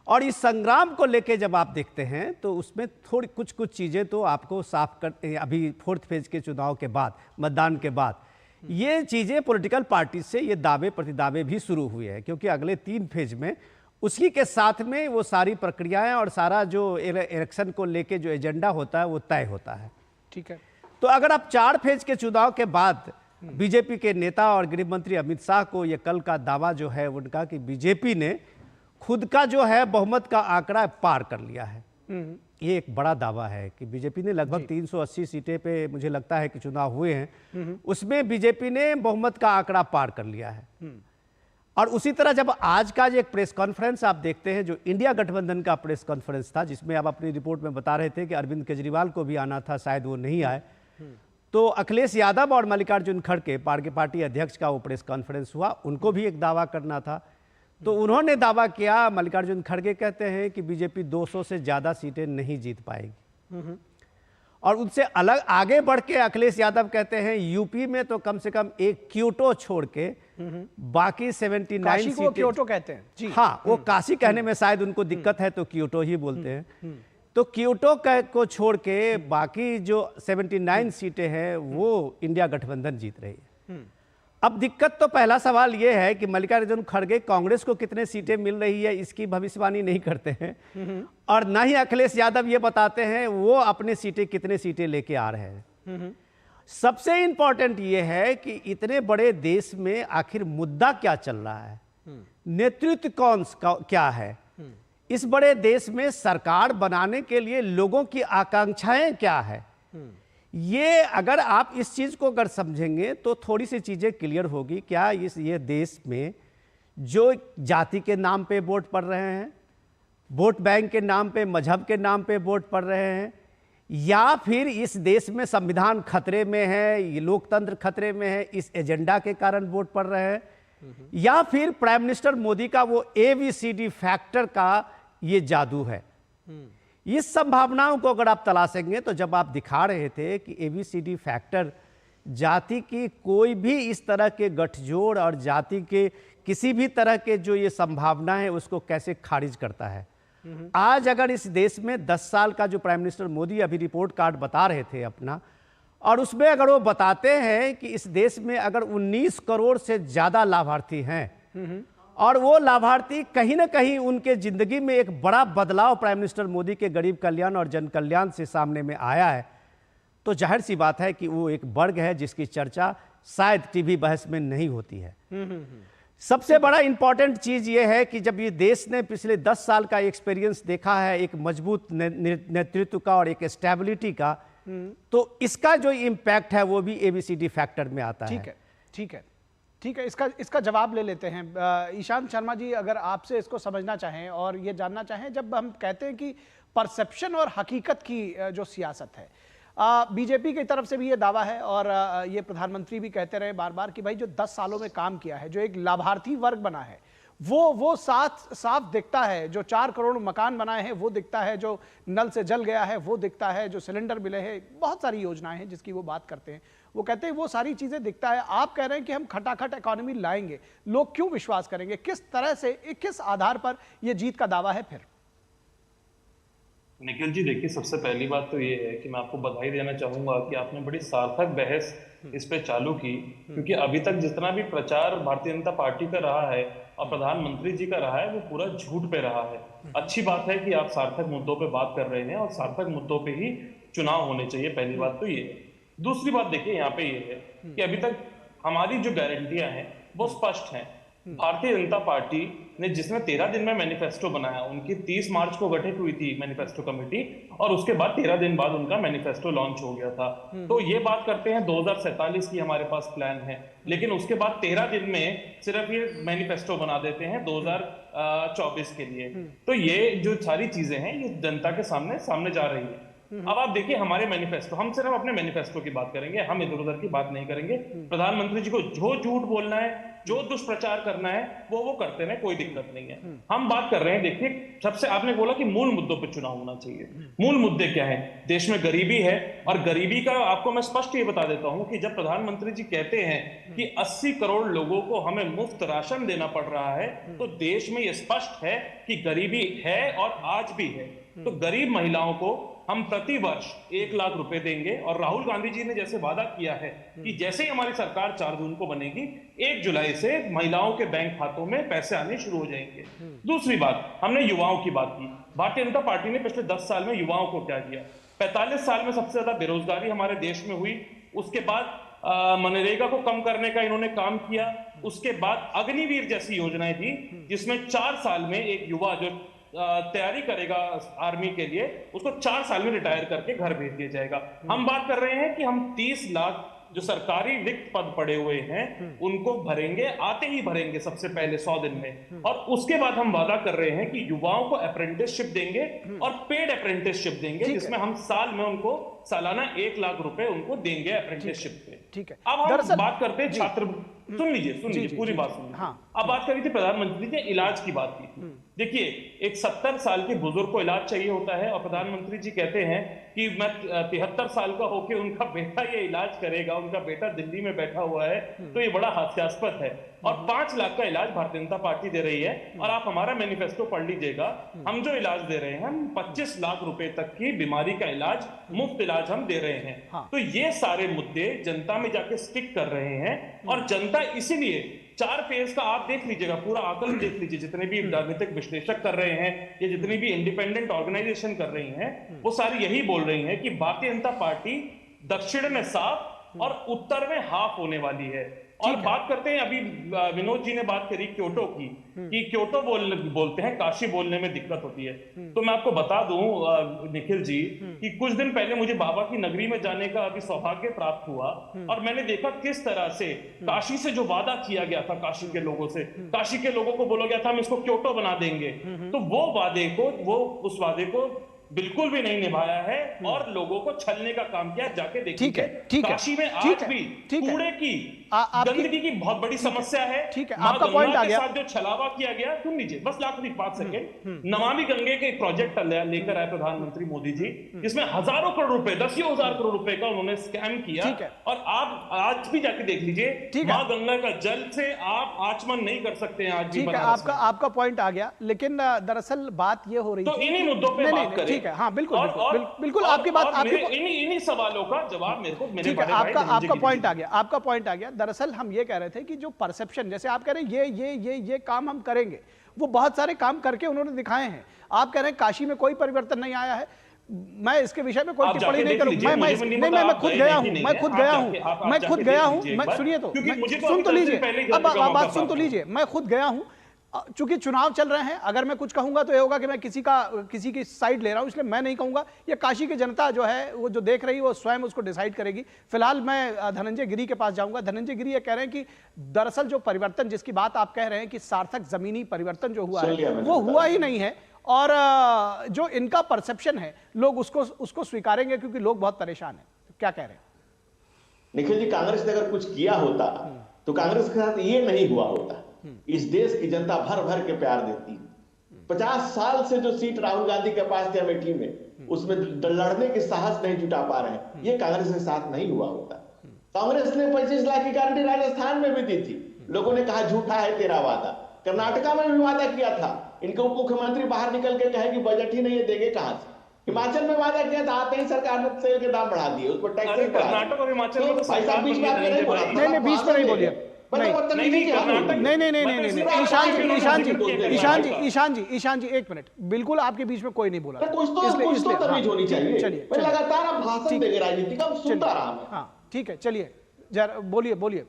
और इस संग्राम को लेके जब आप देखते हैं तो उसमें थोड़ी कुछ चीज़ें तो आपको साफ कर, अभी 4th फेज के चुनाव के बाद, मतदान के बाद ये चीज़ें पॉलिटिकल पार्टी से ये दावे प्रतिदावे भी शुरू हुए हैं, क्योंकि अगले 3 फेज में उसी के साथ में वो सारी प्रक्रियाएं और सारा जो इलेक्शन को लेके जो एजेंडा होता है वो तय होता है। ठीक है। तो अगर आप 4 फेज के चुनाव के बाद बीजेपी के नेता और गृह मंत्री अमित शाह को ये कल का दावा जो है उनका कि बीजेपी ने खुद का जो है बहुमत का आंकड़ा पार कर लिया है, ये एक बड़ा दावा है कि बीजेपी ने लगभग 380 सीटें पे मुझे लगता है कि चुनाव हुए हैं, उसमें बीजेपी ने बहुमत का आंकड़ा पार कर लिया है। और उसी तरह जब आज का जो एक प्रेस कॉन्फ्रेंस आप देखते हैं, जो इंडिया गठबंधन का प्रेस कॉन्फ्रेंस था, जिसमें आप अपनी रिपोर्ट में बता रहे थे कि अरविंद केजरीवाल को भी आना था, शायद वो नहीं आए, तो अखिलेश यादव और मल्लिकार्जुन खड़गे पार्टी अध्यक्ष का वो प्रेस कॉन्फ्रेंस हुआ, उनको भी एक दावा करना था। तो उन्होंने दावा किया, मल्लिकार्जुन खड़गे कहते हैं कि बीजेपी 200 से ज़्यादा सीटें नहीं जीत पाएगी। और उनसे अलग आगे बढ़ के अखिलेश यादव कहते हैं यूपी में तो कम से कम एक क्योटो छोड़ के बाकी 79 सीटें, क्योटो कहते हैं जी। हाँ, वो काशी कहने में शायद उनको दिक्कत है तो क्योटो ही बोलते हैं। तो क्योटो को छोड़ के बाकी जो 79 सीटें हैं वो इंडिया गठबंधन जीत रही है। अब दिक्कत तो पहला सवाल ये है कि मल्लिकार्जुन खड़गे कांग्रेस को कितने सीटें मिल रही है इसकी भविष्यवाणी नहीं करते हैं, और ना ही अखिलेश यादव ये बताते हैं वो अपने कितने सीटें लेके आ रहे हैं। सबसे इंपॉर्टेंट ये है कि इतने बड़े देश में आखिर मुद्दा क्या चल रहा है, नेतृत्व क्या है, इस बड़े देश में सरकार बनाने के लिए लोगों की आकांक्षाएं क्या है। ये अगर आप इस चीज को अगर समझेंगे तो थोड़ी सी चीजें क्लियर होगी। क्या ये देश में जो जाति के नाम पे वोट पड़ रहे हैं, वोट बैंक के नाम पे, मजहब के नाम पे वोट पड़ रहे हैं, या फिर इस देश में संविधान खतरे में है, ये लोकतंत्र खतरे में है, इस एजेंडा के कारण वोट पड़ रहे हैं, या फिर प्राइम मिनिस्टर मोदी का वो ABCD फैक्टर का ये जादू है। इस संभावनाओं को अगर आप तलाशेंगे तो जब आप दिखा रहे थे कि ABCD फैक्टर जाति की कोई भी इस तरह के गठजोड़ और जाति के किसी भी तरह के जो ये संभावना है उसको कैसे खारिज करता है। आज अगर इस देश में 10 साल का जो प्राइम मिनिस्टर मोदी अभी रिपोर्ट कार्ड बता रहे थे अपना, और उसमें अगर वो बताते हैं कि इस देश में अगर 19 करोड़ से ज़्यादा लाभार्थी हैं और वो लाभार्थी कहीं ना कहीं उनके जिंदगी में एक बड़ा बदलाव प्राइम मिनिस्टर मोदी के गरीब कल्याण और जन कल्याण से सामने में आया है, तो जाहिर सी बात है कि वो एक वर्ग है जिसकी चर्चा शायद टीवी बहस में नहीं होती है। सबसे बड़ा इंपॉर्टेंट चीज ये है कि जब ये देश ने पिछले 10 साल का एक्सपीरियंस देखा है एक मजबूत नेतृत्व का और एक स्टेबिलिटी का, तो इसका जो इम्पैक्ट है वो भी ABCD फैक्टर में आता है। ठीक है, इसका जवाब ले लेते हैं। ईशांत शर्मा जी, अगर आपसे इसको समझना चाहें और ये जानना चाहें, जब हम कहते हैं कि परसेप्शन और हकीकत की जो सियासत है, बीजेपी की तरफ से भी ये दावा है और ये प्रधानमंत्री भी कहते रहे बार बार कि भाई जो 10 सालों में काम किया है, जो एक लाभार्थी वर्ग बना है, वो साफ दिखता है। जो 4 करोड़ मकान बनाए हैं वो दिखता है, जो नल से जल गया है वो दिखता है, जो सिलेंडर मिले हैं, बहुत सारी योजनाएं हैं जिसकी वो बात करते हैं, वो कहते हैं वो सारी चीजें दिखता है। आप कह रहे हैं कि हम खटाखट इकोनॉमी लाएंगे, लोग क्यों विश्वास करेंगे? किस तरह से, किस आधार पर यह जीत का दावा है? फिर निखिल जी, देखिए, सबसे पहली बात तो ये है कि मैं आपको बधाई देना चाहूंगा कि आपने बड़ी सार्थक बहस इस पे चालू की, क्योंकि अभी तक जितना भी प्रचार भारतीय जनता पार्टी का रहा है और प्रधानमंत्री जी का रहा है वो पूरा झूठ पे रहा है। अच्छी बात है कि आप सार्थक मुद्दों पे बात कर रहे हैं और सार्थक मुद्दों पे ही चुनाव होने चाहिए, पहली बात तो ये है। दूसरी बात देखिए, यहाँ पे ये है कि अभी तक हमारी जो गारंटियां हैं वो स्पष्ट हैं। भारतीय जनता पार्टी ने जिसमें 13 दिन में मैनिफेस्टो बनाया, उनकी 30 मार्च को गठित हुई थी मैनिफेस्टो कमेटी और उसके बाद 13 दिन बाद उनका मैनिफेस्टो लॉन्च हो गया था। तो ये बात करते हैं 2047 की हमारे पास प्लान है, लेकिन उसके बाद 13 दिन में सिर्फ ये मैनिफेस्टो बना देते हैं 2024 के लिए। तो ये जो सारी चीजें हैं ये जनता के सामने जा रही है। अब आप देखिए हमारे मैनिफेस्टो, हम सिर्फ अपने मैनिफेस्टो की बात करेंगे, हम इधर उधर की बात नहीं करेंगे। प्रधानमंत्री जी को जो झूठ बोलना है, जो दुष्प्रचार करना है वो करते रहे, कोई दिक्कत नहीं है। हम बात कर रहे हैं, देखिए, सबसे आपने बोला कि मूल मुद्दों पर चुनाव होना चाहिए। मूल मुद्दे क्या है? देश में गरीबी है और गरीबी का आपको मैं स्पष्ट ये बता देता हूं कि जब प्रधानमंत्री जी कहते हैं कि 80 करोड़ लोगों को हमें मुफ्त राशन देना पड़ रहा है, तो देश में ये स्पष्ट है कि गरीबी है और आज भी है। तो गरीब महिलाओं को हम प्रति वर्ष 1 लाख रुपए देंगे और राहुल गांधी जी ने जैसे वादा किया है कि जैसे ही हमारी सरकार 4 जून को बनेगी, 1 जुलाई से महिलाओं के बैंक खातों में पैसे आने शुरू हो जाएंगे। दूसरी बात, हमने युवाओं की बात की। भारतीय जनता पार्टी ने पिछले 10 साल में युवाओं को क्या किया? 45 साल में सबसे ज्यादा बेरोजगारी हमारे देश में हुई। उसके बाद मनरेगा को कम करने का इन्होंने काम किया। उसके बाद अग्निवीर जैसी योजनाएं थी जिसमें 4 साल में एक युवा जो तैयारी करेगा आर्मी के लिए, उसको 4 साल में रिटायर करके घर भेज दिया जाएगा। हम बात कर रहे हैं कि हम 30 लाख जो सरकारी रिक्त पद पड़े हुए हैं उनको भरेंगे, आते ही भरेंगे सबसे पहले 100 दिन में। और उसके बाद हम वादा कर रहे हैं कि युवाओं को अप्रेंटिसशिप देंगे और पेड अप्रेंटिसशिप देंगे, जिसमें हम साल में उनको सालाना 1 लाख रुपए उनको देंगे अप्रेंटिसशिप पे। ठीक है, अब हम बात करते हैं छात्र, सुन लीजिए पूरी बात सुनिए। हाँ। अब बात करी थी प्रधानमंत्री ने इलाज की बात की थी। देखिए, एक 70 साल के बुजुर्ग को इलाज चाहिए होता है और प्रधानमंत्री जी कहते हैं कि मैं 73 साल का होके उनका बेटा ये इलाज करेगा, उनका बेटा दिल्ली में बैठा हुआ है, तो ये बड़ा हास्यास्पद है। और 5 लाख का इलाज भारतीय जनता पार्टी दे रही है। और आप हमारा मैनिफेस्टो पढ़ लीजिएगा, हम जो इलाज दे रहे हैं, हम 25 लाख रुपए तक की बीमारी का इलाज, मुफ्त इलाज हम दे रहे हैं। हाँ। तो ये सारे मुद्दे जनता में जाके स्टिक कर रहे हैं और जनता इसीलिए 4 फेज का आप देख लीजिएगा, पूरा आकलन देख लीजिए, जितने भी राजनीतिक विश्लेषक कर रहे हैं या जितनी भी इंडिपेंडेंट ऑर्गेनाइजेशन कर रही हैं, वो सारी यही बोल रही हैं कि भारतीय जनता पार्टी दक्षिण में साफ और उत्तर में हाफ होने वाली है। और बात करते हैं, अभी विनोद जी ने बात करी क्योटो की, कि क्योटो बोलते हैं, काशी बोलने में दिक्कत होती है। तो मैं आपको बता दूं निखिल जी कि कुछ दिन पहले मुझे बाबा की नगरी में जाने का अभी सौभाग्य प्राप्त हुआ और मैंने देखा किस तरह से काशी से जो वादा किया गया था, काशी के लोगों से, काशी के लोगों को बोला गया था हम इसको क्योटो बना देंगे, तो वो वादे को, उस वादे को बिल्कुल भी नहीं निभाया है और लोगों को छलने का काम किया। जाके देखिए, ठीक है, काशी में आज भी कूड़े की, गंदगी की बहुत बड़ी समस्या है। ठीक है, आपका पॉइंट आ गया। साथ जो छलावा किया गया, सुन लीजिए बस 5 सेकंड। नमामि गंगे के प्रोजेक्ट लेकर आए प्रधानमंत्री मोदी जी, जिसमें हजारों करोड़ रुपए, 10 हजार करोड़ रुपए का उन्होंने स्कैम किया। और आप आज भी जाके देख लीजिए, मां गंगा का जल से आप आचमन नहीं कर सकते हैं आज भी। आपका पॉइंट आ गया, लेकिन दरअसल बात ये हो रही तो इन्हीं मुद्दों पे बात करें। ठीक है, हाँ बिल्कुल आपकी बात, इन्हीं सवालों का जवाब मेरे को, मेरे बड़े भाई आपका पॉइंट आ गया, आपका पॉइंट आ गया। दरअसल हम ये कह रहे थे कि जो परसेप्शन, जैसे आप कह रहे हैं ये काम हम करेंगे, वो बहुत सारे काम करके उन्होंने दिखाए हैं। आप कह रहे हैं काशी में कोई परिवर्तन नहीं आया है, मैं इसके विषय में कोई टिप्पणी नहीं करूंगा। मैं खुद गया हूं, मैं सुनिए तो, सुन तो लीजिए, अब बात सुन तो लीजिए। मैं खुद गया हूं, चूंकि चुनाव चल रहे हैं, अगर मैं कुछ कहूंगा तो ये होगा कि मैं किसी की साइड ले रहा हूं, इसलिए मैं नहीं कहूंगा। ये काशी की जनता जो है, वो जो देख रही है, वो स्वयं उसको डिसाइड करेगी। फिलहाल मैं धनंजय गिरी के पास जाऊंगा। धनंजय गिरी ये कह रहे हैं कि दरअसल जो परिवर्तन जिसकी बात आप कह रहे हैं कि सार्थक जमीनी परिवर्तन जो हुआ है, वो हुआ ही नहीं है, और जो इनका परसेप्शन है, लोग उसको स्वीकारेंगे क्योंकि लोग बहुत परेशान हैं। क्या कह रहे हैं निखिल जी? कांग्रेस ने अगर कुछ किया होता तो कांग्रेस के साथ ये नहीं हुआ होता। इस देश की जनता भर भर के प्यार देती है। 50 साल से जो सीट राहुल गांधी के पास थे अमेठी में, उसमें लड़ने के साहस नहीं जुटा पा रहे हैं, ये कांग्रेस के साथ नहीं हुआ होता। कांग्रेस ने 25 लाख की गारंटी राजस्थान में भी दी थी, लोगों ने कहा झूठा है तेरा वादा। कर्नाटका में भी वादा किया था, इनके उप मुख्यमंत्री बाहर निकल के कहे कि बजट ही नहीं है, देंगे कहां से। हिमाचल में वादा किया था, आते ही सरकार ने तेल के दाम बढ़ा दिए, उस पर टैक्स बढ़ा दिया। कर्नाटक और हिमाचल में तो भाई साहब बीच में आपने नहीं बोला, नहीं बीच में नहीं बोलिए, ईशान जी 1 मिनट, बिल्कुल आपके बीच में कोई नहीं बोला। कुछ तो तमीज होनी चाहिए। चलिए, लगातार आप भाषण देंगे राजनीति का, सुनता रहा मैं। हाँ ठीक है, चलिए जरा बोलिए।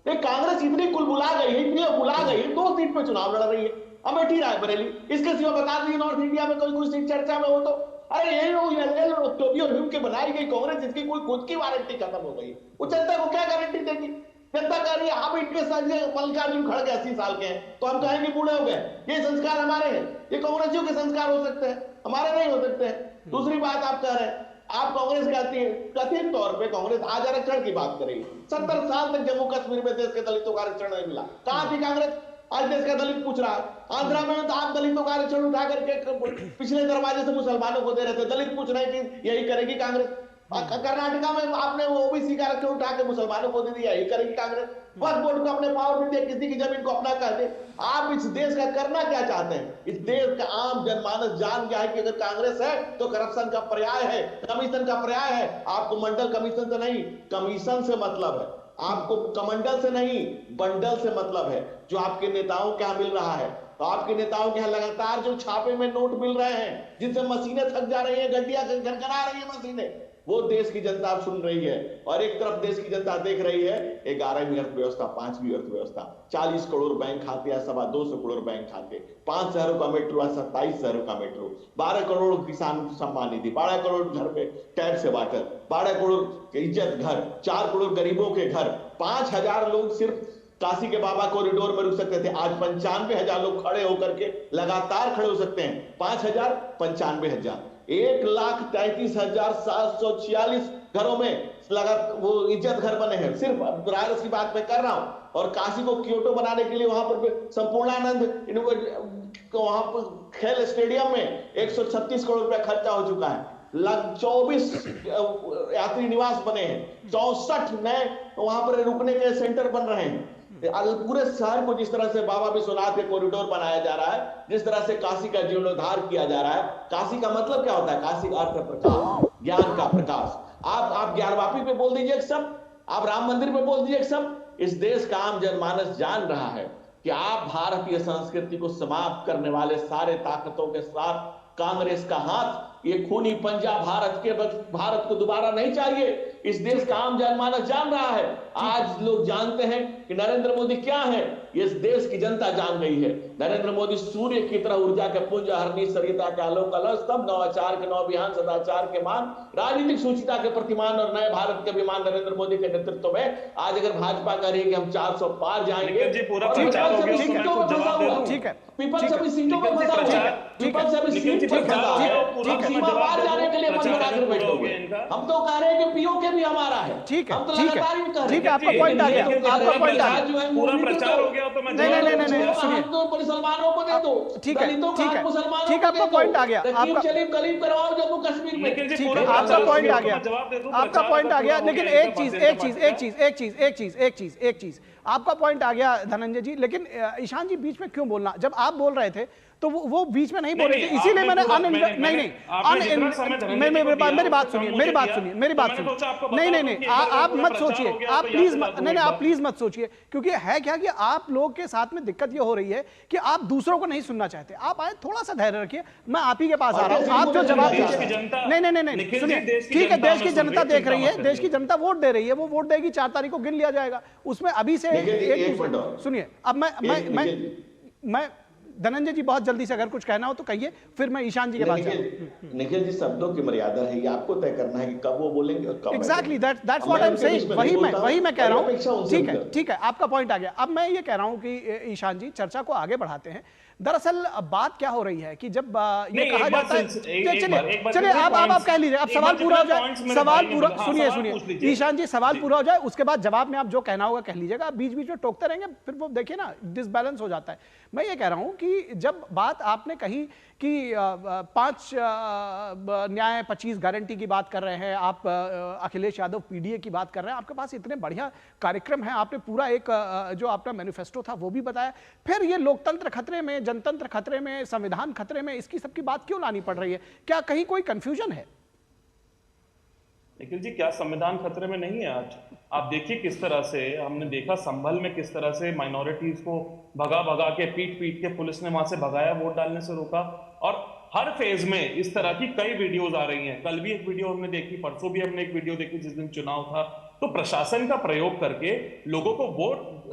कांग्रेस इतनी कुलबुला गई है, इतनी बुला गई है, 2 सीट पे चुनाव लड़ रही है, अमेठी रायबरेली। इसके सिवा बता दीजिए नॉर्थ इंडिया में कोई सीट चर्चा में हो तो? अरे ये लोग के बनाई गई कांग्रेस, जिसकी कोई खुद की वारंटी खत्म हो गई, वो जनता को क्या गारंटी देगी? जनता कह रही है आप इनके साथ मल्लिकार्जुन खड़गे 80 साल के हैं, तो हम कहेंगे बूढ़े हो गए। ये संस्कार हमारे हैं, ये कांग्रेसियों के संस्कार हो सकते हैं, हमारे नहीं हो सकते हैं। दूसरी बात आप कह रहे हैं, आप कांग्रेस कहती है, कथित तौर पे कांग्रेस आज आरक्षण की बात करेगी। 70 साल तक जम्मू कश्मीर में देश के दलितों का आरक्षण नहीं मिला, कहां थी कांग्रेस? आज देश का दलित पूछ रहा है। आंध्रा में तो आप दलितों का आरक्षण उठा करके पिछले दरवाजे से मुसलमानों को दे रहे थे, दलित पूछ रहे हैं कि यही करेगी कांग्रेस। कर्नाटका में आपने ओबीसी का आरक्षण उठा के मुसलमानों को दे दिया, यही करेगी कांग्रेस। वक्फ बोर्ड को अपने पावर में दिया, किसी की जमीन को अपना कर दे। आप इस देश का करना क्या चाहते हैं? इस देश का आम जनमानस जान गया है कि अगर कांग्रेस है तो करप्शन का पर्याय है, कमीशन का पर्याय है। आपको मंडल कमीशन से नहीं, कमीशन से मतलब है। आपको कमंडल से नहीं, बंडल से मतलब है, जो आपके नेताओं के यहाँ मिल रहा है। तो आपके नेताओं के यहाँ लगातार जो छापे में नोट मिल रहे हैं, जिनसे मशीनें थक जा रही है, गड्डियां गनगना रही है मशीनें, वो देश की जनता अब सुन रही है। और एक तरफ देश की जनता देख रही है 11वीं अर्थव्यवस्था, 5वीं अर्थव्यवस्था, 40 करोड़ बैंक खाते या 225 करोड़ बैंक खाते, 5 शहरों का मेट्रो या 27 शहरों का मेट्रो, 12 करोड़ किसान सम्मान निधि, 12 करोड़ घर पे टैक्स से वाटर, 12 करोड़ इज्जत घर, 4 करोड़ गरीबों के घर, 5000 लोग सिर्फ काशी के बाबा कॉरिडोर में रुक सकते थे, आज 95,000 लोग खड़े होकर के लगातार खड़े हो सकते हैं। 5,000 95,000 1,33,746 घरों में लगा वो इज्जत घर बने हैं। सिर्फ बनारस की बात मैं कर रहा हूं। और काशी को क्योटो बनाने के लिए वहां पर संपूर्णानंद वहां पर खेल स्टेडियम में 136 करोड़ रुपया खर्चा हो चुका है। 24 यात्री निवास बने हैं, 64 नए वहां पर रुकने के सेंटर बन रहे हैं। पूरे शहर को जिस तरह से बाबा विश्वनाथ के कॉरिडोर बनाया जा रहा है, जिस तरह से काशी का जीर्णोद्धार किया जा रहा है। काशी का मतलब क्या होता है? काशी का अर्थ प्रकाश, ज्ञान का प्रकाश। आप ज्ञानवापी पे बोल दीजिए एक शब्द, आप राम मंदिर पे बोल दीजिए एक शब्द। इस देश का आम जनमानस जान रहा है कि आप भारतीय संस्कृति को समाप्त करने वाले सारे ताकतों के साथ कांग्रेस का हाथ, ये खूनी पंजा भारत को दोबारा नहीं चाहिए। इस देश का आम जनमानस जान रहा है। आज लोग जानते हैं कि नरेंद्र मोदी क्या है। इस देश की जनता जान गई है। नरेंद्र मोदी सूर्य की तरह ऊर्जा के पुंज, हरनी सरिता के आलोक कलश, सब नवाचार के नवविहान, सदाचार के मान, राजनीतिक सूचिता के प्रतिमान और नए भारत के अभिमान नरेंद्र मोदी के नेतृत्व में आज अगर भाजपा कह रही है कि हम 400 पार जाएंगे, विपक्ष सभी सीटों पर फंसा हुआ है, विपक्ष सभी सीट पर फंसा है, सीमा पार जाने के लिए मन बना कर बैठे हुए। हम तो कह रहे हैं कि पीओके भी हमारा है। ठीक है, हम तो लगातार ही कह रहे हैं। ठीक है, आपका पॉइंट आ गया, आपका पॉइंट आ गया। पूरा प्रचार हो गया तो मैं नहीं, सुनिए, तो मुसलमानों को दे दो, ठीक है, दलितों ठीक का है, मुसलमानों ठीक है, आपका पॉइंट आ गया, आपका चलीम कलीम करवाओ जम्मू कश्मीर में। ठीक है, आपका पॉइंट आ गया, आपका पॉइंट आ गया। लेकिन एक चीज आपका पॉइंट आ गया धनंजय जी। लेकिन ईशान जी बीच में क्यों बोलना? जब आप बोल रहे थे तो वो बीच में नहीं बोल रहे थे, इसीलिए मैंने मेरी बात सुनिए, नहीं, आप मत सोचिए, आप प्लीज मत सोचिए। क्योंकि है क्या कि आप लोग के साथ में दिक्कत ये हो रही है कि आप दूसरों को नहीं सुनना चाहते। आप आए, थोड़ा सा धैर्य रखिए, मैं आप ही के पास आ रहा हूं। आप जो जवाब दीजिए, नहीं सुनिए, ठीक है, देश की जनता देख रही है, देश की जनता वोट दे रही है, वो वोट देगी, 4 तारीख को गिन लिया जाएगा। उसमें अभी से सुनिए, अब मैं धनंजय जी बहुत जल्दी से अगर कुछ कहना हो तो कहिए, फिर मैं ईशान जी के पास जाऊं। निखिल जी, शब्दों की मर्यादा है, ये आपको तय करना है कि कब वो बोलेंगे और कब। Exactly, that's what I am saying, वही मैं कह रहा हूं। ठीक है, आपका पॉइंट आ गया। अब मैं ये कह रहा हूं कि ईशान जी चर्चा को आगे बढ़ाते हैं। दरअसल बात क्या हो रही है कि जब ये कहा जाता है, चलिए आप कह लीजिए, अब सवाल पूरा हो जाए, सवाल पूरा सुनिए ईशान जी, सवाल पूरा हो जाए, उसके बाद जवाब में आप जो कहना होगा कह लीजिएगा। बीच बीच में टोकते रहेंगे, फिर वो देखिए ना डिसबैलेंस हो जाता है। मैं ये कह रहा हूं कि जब बात आपने कही कि 5 न्याय 25 गारंटी की बात कर रहे हैं आप, अखिलेश यादव पीडीए की बात कर रहे हैं, आपके पास इतने बढ़िया कार्यक्रम हैं, आपने पूरा एक जो आपका मैनिफेस्टो था वो भी बताया, फिर ये लोकतंत्र खतरे में, जनतंत्र खतरे में, संविधान खतरे में, इसकी सबकी बात क्यों लानी पड़ रही है? क्या कहीं कोई कंफ्यूजन है? निखिल जी, क्या संविधान खतरे में नहीं है? आज आप देखिए किस तरह से हमने देखा संभल में, किस तरह से माइनॉरिटीज को भगा के पीट के पुलिस ने वहां से भगाया, वोट डालने से रोका। और हर फेज में इस तरह की कई वीडियोस आ रही हैं। कल भी एक वीडियो हमने देखी, परसों भी हमने एक वीडियो देखी जिस दिन चुनाव था। तो प्रशासन का प्रयोग करके लोगों को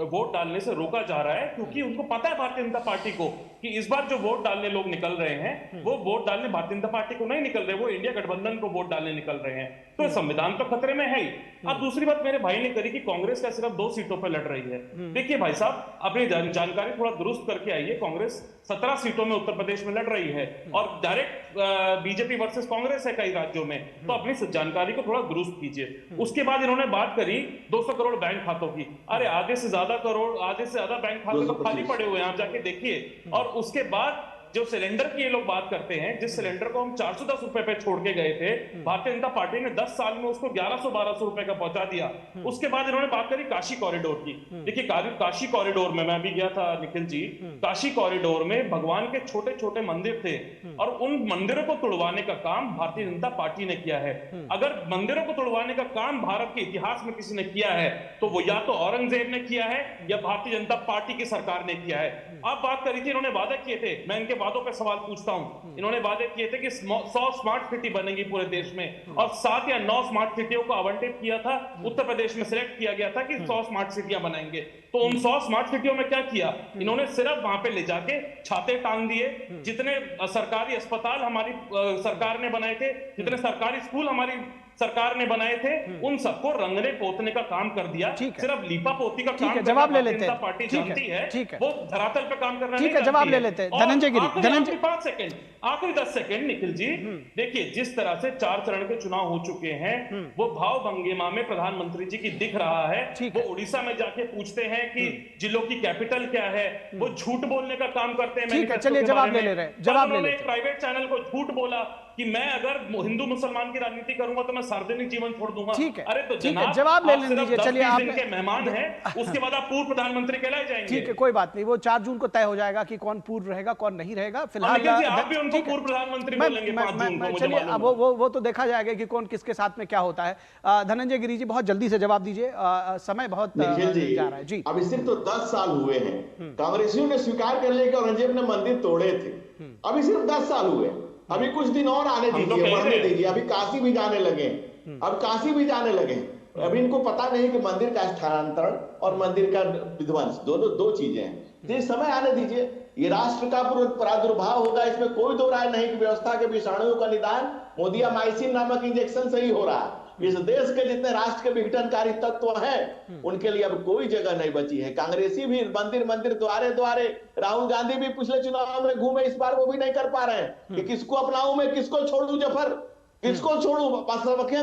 वोट डालने से रोका जा रहा है, क्योंकि उनको पता है भारतीय जनता पार्टी को कि इस बार जो वोट डालने लोग निकल रहे हैं वो वोट डालने भारतीय जनता पार्टी को नहीं निकल रहे, वो इंडिया गठबंधन को वोट डालने निकल रहे हैं। तो संविधान तो खतरे में है ही। अब दूसरी बात मेरे भाई ने करी कि कांग्रेस का सिर्फ 2 सीटों पर लड़ रही है। देखिए भाई साहब, अपनी जानकारी थोड़ा दुरुस्त करके आइए। कांग्रेस 17 सीटों में उत्तर प्रदेश में लड़ रही है और डायरेक्ट बीजेपी वर्सेस कांग्रेस है कई राज्यों में। तो अपनी जानकारी को थोड़ा दुरुस्त कीजिए। उसके बाद इन्होंने बात करी 200 करोड़ बैंक खातों की। अरे आधे से ज्यादा बैंक खाते तो खाली पड़े हुए हैं, आप जाके देखिए। और उसके बाद जो सिलेंडर की ये लोग बात करते हैं, जिस सिलेंडर को हम 410 रुपए पे छोड़ के गए थे, भारतीय जनता पार्टी ने 10 साल में उसको 1100-1200 रुपए का पहुंचा दिया। उसके बाद इन्होंने बात करी काशी कॉरिडोर की। देखिए काशी कॉरिडोर में मैं भी गया था निखिल जी, काशी कॉरिडोर में भगवान के छोटे छोटे मंदिर थे और उन मंदिरों को तोड़वाने का काम भारतीय जनता पार्टी ने किया है। अगर मंदिरों को तोड़वाने का काम भारत के इतिहास में किसी ने किया है तो वो या तो औरंगजेब ने किया है या भारतीय जनता पार्टी की सरकार ने किया है। आप बात करी थी, इन्होंने वादा किए थे, मैं इनके वादों पे सवाल पूछता हूं। इन्होंने वादे किए थे कि 100 स्मार्ट सिटी बनेगी पूरे देश में और 7 या 9 स्मार्ट सिटियों को आवंटित किया था। उत्तर प्रदेश में सिलेक्ट किया गया था कि 100 स्मार्ट सिटियां बनाएंगे। तो उन 100 स्मार्ट सिटियों में क्या किया? इन्होंने सिर्फ वहां पे ले जाके छाते टांग दिए। जितने सरकारी अस्पताल हमारी सरकार ने बनाए थे, जितने सरकारी स्कूल हमारी सरकार ने बनाए थे उन सबको रंगने पोतने का काम कर दिया। सिर्फ लीपा पोती का काम जवाब ले लेते हैं, पार्टी जानती है, वो धरातल पे काम करना ठीक है, जवाब ले लेते हैं। धनंजय गिरी, धनंजय 5 सेकंड, आखिरी 10 सेकंड निखिल जी, देखिए जिस तरह से 4 चरण के चुनाव हो चुके हैं, वो भाव भंगिमा में प्रधानमंत्री जी की दिख रहा है। वो उड़ीसा में जाके पूछते हैं कि जिलों की कैपिटल क्या है, वो झूठ बोलने का काम करते हैं। ठीक है, चलिए जवाब ले ले रहे हैं, जवाब ले लेते हैं। प्राइवेट चैनल को झूठ बोला कि मैं अगर हिंदू मुसलमान की राजनीति करूंगा तो मैं सार्वजनिक जीवन छोड़ दूंगा। ठीक है, अरे तो ठीक है, जवाब ले लीजिए। चलिए, आप के मेहमान हैं, उसके बाद आप पूर्व प्रधानमंत्री कहलाए जाएंगे। ठीक है, कोई बात नहीं, वो 4 जून को तय हो जाएगा कि कौन पूर्व रहेगा कौन नहीं रहेगा। फिलहाल आप भी उनको पूर्व प्रधानमंत्री बोलेंगे 5 जून को। चलिए, अब वो तो देखा जाएगा कि कौन किसके साथ में क्या होता है। धनंजय गिरी जी, बहुत जल्दी से जवाब दीजिए, समय बहुत जा रहा है जी। अभी सिर्फ तो 10 साल हुए हैं, कांग्रेसियों ने स्वीकार कर लिया कि औरंगजेब ने मंदिर तोड़े थे। अभी सिर्फ 10 साल हुए, अभी कुछ दिन और आने दीजिए, बढ़ने दीजिए। अभी काशी भी जाने लगे, अब काशी भी जाने लगे। अभी इनको पता नहीं कि मंदिर का स्थानांतरण और मंदिर का विध्वंस दोनों 2 चीजें हैं। ये समय आने दीजिए, ये राष्ट्र का प्रादुर्भाव होगा, इसमें कोई दो राय नहीं कि व्यवस्था के विषाणुओं का निदान मोदियामाइसिन नामक इंजेक्शन से ही हो रहा है। इस देश के जितने राष्ट्र के विघटनकारी तत्व हैं, उनके लिए अब कोई जगह नहीं बची है। कांग्रेसी भी मंदिर मंदिर द्वारे द्वारे, राहुल गांधी भी पिछले चुनाव में घूमे, इस बार वो भी नहीं कर पा रहे हैं कि किसको अपनाऊं मैं, किसको छोड़ू जफर, किसको छोड़ू।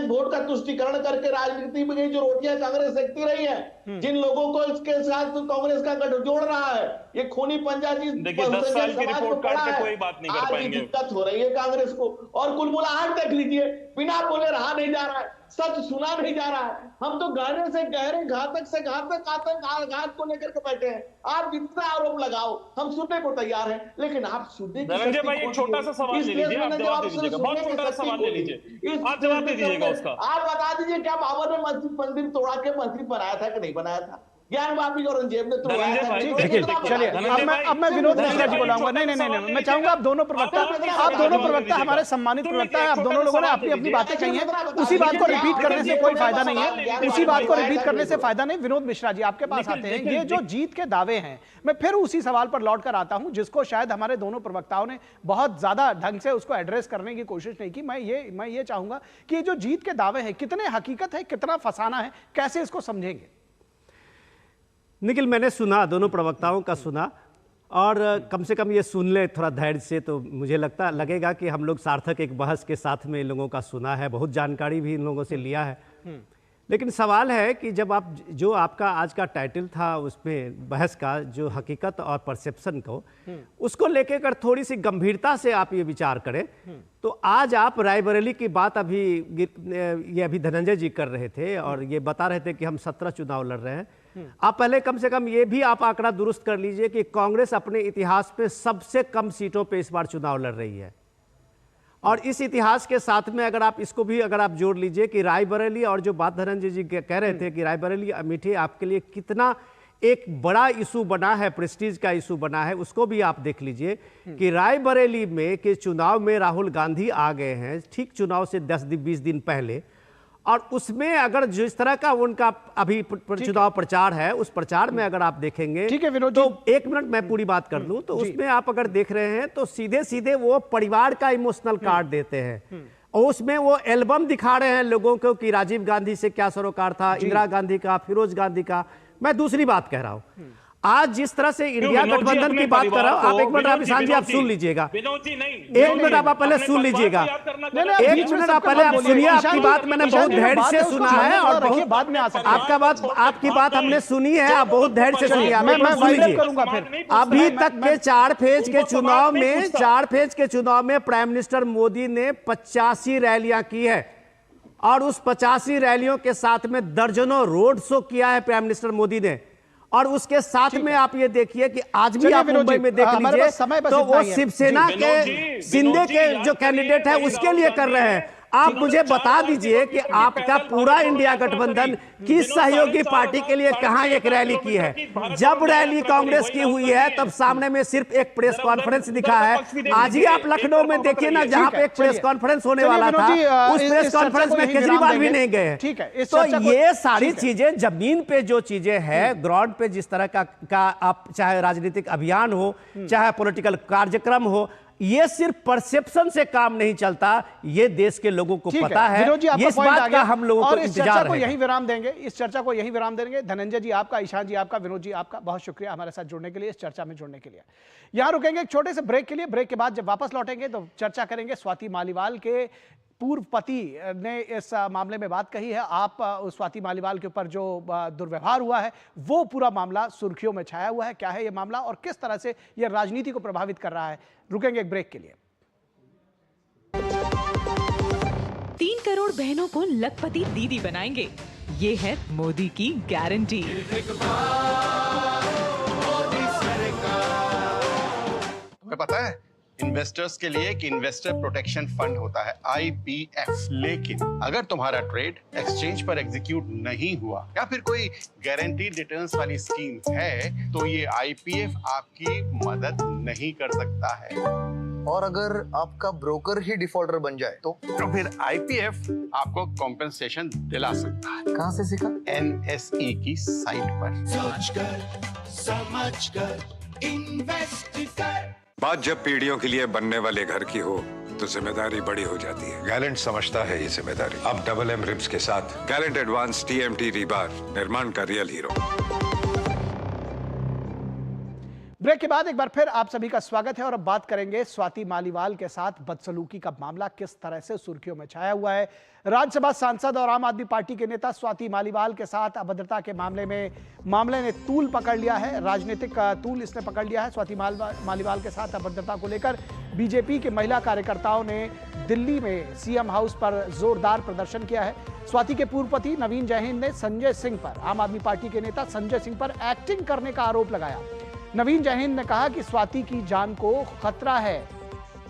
वोट का तुष्टीकरण करके राजनीति में जो रोटियां कांग्रेस सेकती रही है, जिन लोगों को इसके साथ कांग्रेस का गठजोड़ रहा है, ये खूनी पंजा जी 10 साल की रिपोर्ट कार्ड पे कोई बात नहीं कर पाएंगे। दिक्कत हो रही है कांग्रेस को, और कुलबुलाहट देख लीजिए, बिना बोले रहा नहीं जा रहा है, सच सुना नहीं जा रहा है। हम तो गहरे से गहरे घातक से घातक आतंकवाद को लेकर के बैठे हैं। आप जितना आरोप लगाओ हम सुनने को तैयार हैं, लेकिन आप सुनने की धनंजय भाई एक छोटा सा सवाल ले लीजिए, आप जवाब दे दीजिएगा। बहुत छोटा सा सवाल ले लीजिए, आप जवाब दे दीजिएगा उसका। आप बता दीजिए, क्या बाबर ने मंदिर तोड़ा के मस्जिद बनाया था कि नहीं बनाया था? ज्ञान वापी औरंगजेब ने तोड़वाया था। चलिए, अब मैं विनोद मिश्रा जी को लाऊंगा। नहीं, मैं चाहूंगा आप दोनों प्रवक्ता हमारे सम्मानित प्रवक्ता है, आप दोनों लोगों ने अपनी अपनी बातें कही हैं, उसी बात को रिपीट करने से कोई फायदा नहीं है, उसी बात को रिपीट करने से फायदा नहीं। विनोद मिश्रा जी, आपके पास आते हैं। ये जो जीत के दावे हैं, मैं फिर उसी सवाल पर लौट कर आता हूं, जिसको शायद हमारे दोनों प्रवक्ताओं ने बहुत ज्यादा ढंग से उसको एड्रेस करने की कोशिश नहीं की। मैं ये चाहूंगा कि ये जो जीत के दावे हैं, कितने हकीकत है, कितना फसाना है, कैसे इसको समझेंगे? निखिल, मैंने सुना, दोनों प्रवक्ताओं का सुना, और कम से कम ये सुन ले थोड़ा धैर्य से, तो मुझे लगेगा कि हम लोग सार्थक एक बहस के साथ में इन लोगों का सुना है, बहुत जानकारी भी इन लोगों से लिया है। लेकिन सवाल है कि जब आप जो आपका आज का टाइटल था उसमें बहस का, जो हकीकत और परसेप्शन को, उसको लेके कर थोड़ी सी गंभीरता से आप ये विचार करें, तो आज आप रायबरेली की बात अभी धनंजय जी कर रहे थे और ये बता रहे थे कि हम 17 चुनाव लड़ रहे हैं। आप पहले कम से कम ये भी आप आंकड़ा दुरुस्त कर लीजिए कि कांग्रेस अपने इतिहास में सबसे कम सीटों पे इस बार चुनाव लड़ रही है, और इस इतिहास के साथ में अगर आप इसको भी आप जोड़ लीजिए कि रायबरेली, और जो बात धनंजय जी कह रहे थे कि रायबरेली अमेठी आपके लिए कितना एक बड़ा इशू बना है, प्रेस्टीज का इशू बना है, उसको भी आप देख लीजिए कि रायबरेली में के चुनाव में राहुल गांधी आ गए हैं ठीक चुनाव से 10-20 दिन पहले, और उसमें अगर जिस तरह का उनका अभी चुनाव प्रचार है, उस प्रचार में अगर आप देखेंगे, तो 1 मिनट मैं पूरी बात कर लूं, तो उसमें आप अगर देख रहे हैं तो सीधे सीधे वो परिवार का इमोशनल कार्ड देते हैं, और उसमें वो एल्बम दिखा रहे हैं लोगों को कि राजीव गांधी से क्या सरोकार था, इंदिरा गांधी का, फिरोज गांधी का। मैं दूसरी बात कह रहा हूं, आज जिस तरह से इंडिया गठबंधन की बात कर रहा हूं, आप 1 मिनट विशाल जी आप सुन लीजिएगा, 1 मिनट आप पहले सुन लीजिएगा, 1 मिनट आप पहले आप सुनिए। आपकी बात मैंने बहुत धैर्य से सुना है, और बहुत बाद में आपकी बात हमने सुनी है, आप बहुत धैर्य से सुनिए। अभी तक के 4 फेज के चुनाव में प्राइम मिनिस्टर मोदी ने 85 रैलियां की है, और उस 85 रैलियों के साथ में दर्जनों रोड शो किया है प्राइम मिनिस्टर मोदी ने। और उसके साथ में आप ये देखिए कि आज भी आप मुंबई में देख लीजिए तो वो शिवसेना के शिंदे के जो कैंडिडेट है उसके लिए कर रहे हैं। आप मुझे बता दीजिए कि आपका पूरा इंडिया गठबंधन किस सहयोगी पार्टी के लिए कहां एक रैली की है? जब रैली कांग्रेस की हुई है तब सामने में सिर्फ एक प्रेस कॉन्फ्रेंस दिखा है। आज ही आप लखनऊ में देखिए ना, जहां पे एक प्रेस कॉन्फ्रेंस होने वाला था, उस प्रेस कॉन्फ्रेंस में केजरीवाल भी नहीं गए। तो ये सारी चीजें जमीन पे जो चीजें हैं, ग्राउंड पे जिस तरह का आप चाहे राजनीतिक अभियान हो, चाहे पॉलिटिकल कार्यक्रम हो, ये सिर्फ परसेप्शन से काम नहीं चलता, ये देश के लोगों को पता है। विनोद जी, आपका इस पॉइंट आ बात गया। का हम लोगों को इस चर्चा इंतजार को है। यहीं विराम देंगे, इस चर्चा को यहीं विराम देंगे। धनंजय जी आपका, ईशान जी आपका, विनोद जी आपका बहुत शुक्रिया हमारे साथ जुड़ने के लिए, इस चर्चा में जुड़ने के लिए। यहां रुकेंगे एक छोटे से ब्रेक के लिए। ब्रेक के बाद जब वापस लौटेंगे तो चर्चा करेंगे स्वाति मालीवाल के पूर्व पति ने इस मामले में बात कही है। आप स्वाति मालीवाल के ऊपर जो दुर्व्यवहार हुआ है वो पूरा मामला सुर्खियों में छाया हुआ है। क्या है ये मामला और किस तरह से ये राजनीति को प्रभावित कर रहा है? रुकेंगे एक ब्रेक के लिए। 3 करोड़ बहनों को लखपति दीदी बनाएंगे, ये है मोदी की गारंटी। तुम्हें पता है इन्वेस्टर्स के लिए एक इन्वेस्टर प्रोटेक्शन फंड होता है IPF, लेकिन अगर तुम्हारा ट्रेड एक्सचेंज पर एग्जीक्यूट नहीं हुआ या फिर कोई गारंटीड रिटर्न्स वाली स्कीम है तो ये IPF आपकी मदद नहीं कर सकता है। और अगर आपका ब्रोकर ही डिफॉल्टर बन जाए तो फिर IPF आपको कॉम्पेंसेशन दिला सकता है। कहां से सीखा? NSE की साइट पर। सोचकर समझकर इन्वेस्ट कर। बात जब पीढ़ियों के लिए बनने वाले घर की हो तो जिम्मेदारी बड़ी हो जाती है। गैलेंट समझता है ये जिम्मेदारी। अब डबल M रिब्स के साथ गैलेंट एडवांस TMT रीबार, निर्माण का रियल हीरो। ब्रेक के बाद एक बार फिर आप सभी का स्वागत है और अब बात करेंगे स्वाति मालीवाल के साथ बदसलूकी का मामला किस तरह से सुर्खियों में छाया हुआ है। राज्यसभा सांसद और आम आदमी पार्टी के नेता स्वाति मालीवाल के साथ अभद्रता के मामले ने तूल पकड़ लिया है, राजनीतिक तूल इसने पकड़ लिया है। स्वाति मालीवाल के साथ अभद्रता को लेकर बीजेपी के महिला कार्यकर्ताओं ने दिल्ली में CM हाउस पर जोरदार प्रदर्शन किया है। स्वाति के पूर्व पति नवीन जयहिंद ने संजय सिंह पर, आम आदमी पार्टी के नेता संजय सिंह पर एक्टिंग करने का आरोप लगाया। नवीन जयहिंद ने कहा कि स्वाति की जान को खतरा है।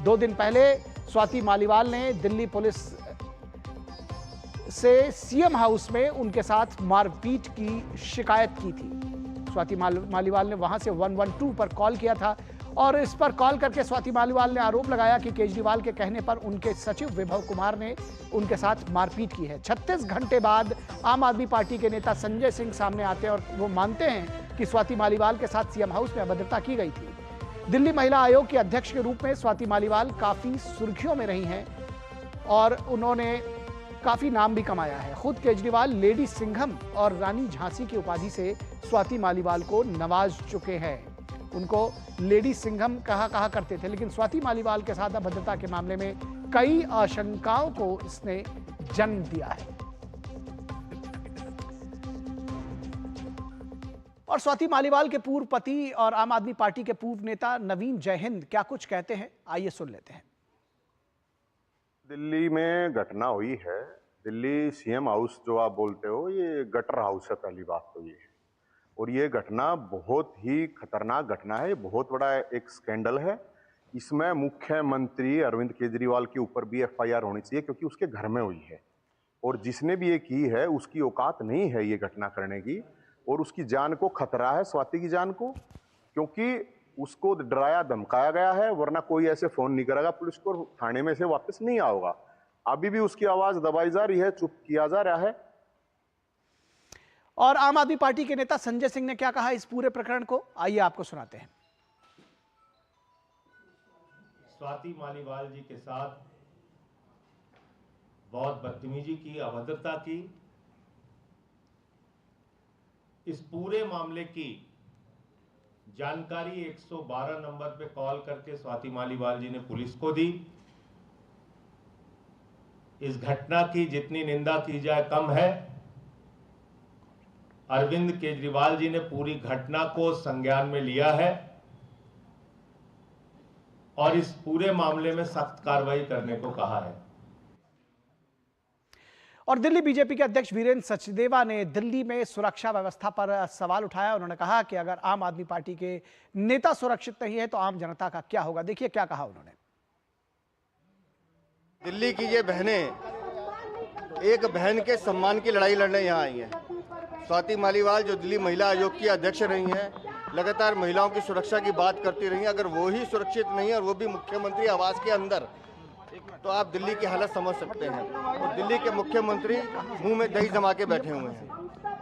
2 दिन पहले स्वाति मालीवाल ने दिल्ली पुलिस से CM हाउस में उनके साथ मारपीट की शिकायत की थी। स्वाति मालीवाल ने वहां से 112 पर कॉल किया था और इस पर कॉल करके स्वाति मालीवाल ने आरोप लगाया कि केजरीवाल के कहने पर उनके सचिव विभव कुमार ने उनके साथ मारपीट की है। 36 घंटे बाद आम आदमी पार्टी के नेता संजय सिंह सामने आते हैं और वो मानते हैं कि स्वाति मालीवाल के साथ CM हाउस में अभद्रता की गई थी। दिल्ली महिला आयोग के अध्यक्ष के रूप में स्वाति मालीवाल काफी सुर्खियों में रही हैं और उन्होंने काफी नाम भी कमाया है। खुद केजरीवाल लेडी सिंघम और रानी झांसी की उपाधि से स्वाति मालीवाल को नवाज चुके हैं। उनको लेडी सिंघम कहा करते थे, लेकिन स्वाति मालीवाल के साथ अभद्रता के मामले में कई आशंकाओं को इसने जन्म दिया है। और स्वाति मालीवाल के पूर्व पति और आम आदमी पार्टी के पूर्व नेता नवीन जयहिंद क्या कुछ कहते हैं, आइए सुन लेते हैं। दिल्ली में घटना हुई है। दिल्ली CM हाउस जो आप बोलते हो ये गटर हाउस है, पहली बात तो ये। और ये घटना बहुत ही खतरनाक घटना है, बहुत बड़ा एक स्कैंडल है। इसमें मुख्यमंत्री अरविंद केजरीवाल के ऊपर भी FIR होनी चाहिए क्योंकि उसके घर में हुई है और जिसने भी ये की है उसकी औकात नहीं है ये घटना करने की और उसकी जान को खतरा है, स्वाति की जान को, क्योंकि उसको डराया धमकाया गया है, वरना कोई ऐसे फोन नहीं करेगा पुलिस को, थाने में से वापस नहीं आओगा। अभी भी उसकी आवाज दबाई जा रही है, चुप किया जा रहा है। और आम आदमी पार्टी के नेता संजय सिंह ने क्या कहा इस पूरे प्रकरण को, आइए आपको सुनाते हैं। स्वाति मालीवाल जी के साथ बहुत बदतमीजी की, अभद्रता की। इस पूरे मामले की जानकारी 112 नंबर पे कॉल करके स्वाति मालीवाल जी ने पुलिस को दी। इस घटना की जितनी निंदा की जाए कम है। अरविंद केजरीवाल जी ने पूरी घटना को संज्ञान में लिया है और इस पूरे मामले में सख्त कार्रवाई करने को कहा है। और दिल्ली बीजेपी के अध्यक्ष वीरेंद्र सचदेवा ने दिल्ली में सुरक्षा व्यवस्था पर सवाल उठाया। उन्होंने कहा कि अगर आम आदमी पार्टी के नेता सुरक्षित नहीं है तो आम जनता का क्या होगा। देखिए क्या कहा उन्होंने। दिल्ली की ये बहनें एक बहन के सम्मान की लड़ाई लड़ने यहाँ आई हैं। स्वाति मालीवाल जो दिल्ली महिला आयोग की अध्यक्ष रही हैं, लगातार महिलाओं की सुरक्षा की बात करती रही हैं। अगर वो ही सुरक्षित नहीं है और वो भी मुख्यमंत्री आवास के अंदर, तो आप दिल्ली की हालत समझ सकते हैं। और दिल्ली के मुख्यमंत्री मुंह में दही जमा के बैठे हुए हैं।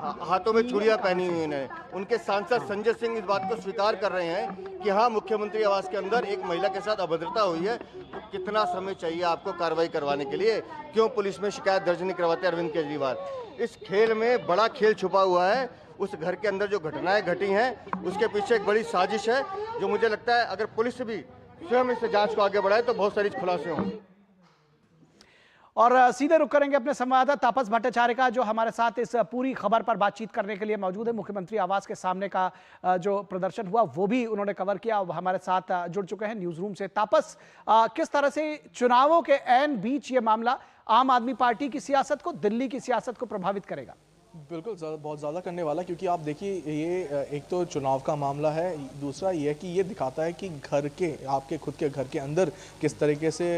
हाथों में चूड़ियां पहनी हुई हैं। उनके सांसद संजय सिंह इस बात को स्वीकार कर रहे हैं कि हाँ, मुख्यमंत्री आवास के अंदर एक महिला के साथ अभद्रता हुई है। तो कितना समय चाहिए आपको कार्रवाई करवाने के लिए? क्यों पुलिस में शिकायत दर्ज नहीं करवाते अरविंद केजरीवाल? इस खेल में बड़ा खेल छुपा हुआ है। उस घर के अंदर जो घटनाएं घटी हैं उसके पीछे एक बड़ी साजिश है, जो मुझे लगता है अगर पुलिस भी स्वयं इस जांच को आगे बढ़ाए तो बहुत सारी खुलासे होंगे। और सीधे रुक करेंगे अपने संवाददाता तापस भट्टाचार्य का, जो हमारे साथ इस पूरी खबर पर बातचीत करने के लिए मौजूद है। मुख्यमंत्री आवास के सामने का जो प्रदर्शन हुआ वो भी उन्होंने कवर किया, हमारे साथ जुड़ चुके हैं न्यूज रूम से। तापस, किस तरह से चुनावों के ऐन बीच ये मामला आम आदमी पार्टी की सियासत को, दिल्ली की सियासत को प्रभावित करेगा? बिल्कुल बहुत ज़्यादा करने वाला, क्योंकि आप देखिए ये एक तो चुनाव का मामला है, दूसरा ये है कि ये दिखाता है कि घर के, आपके खुद के घर के अंदर किस तरीके से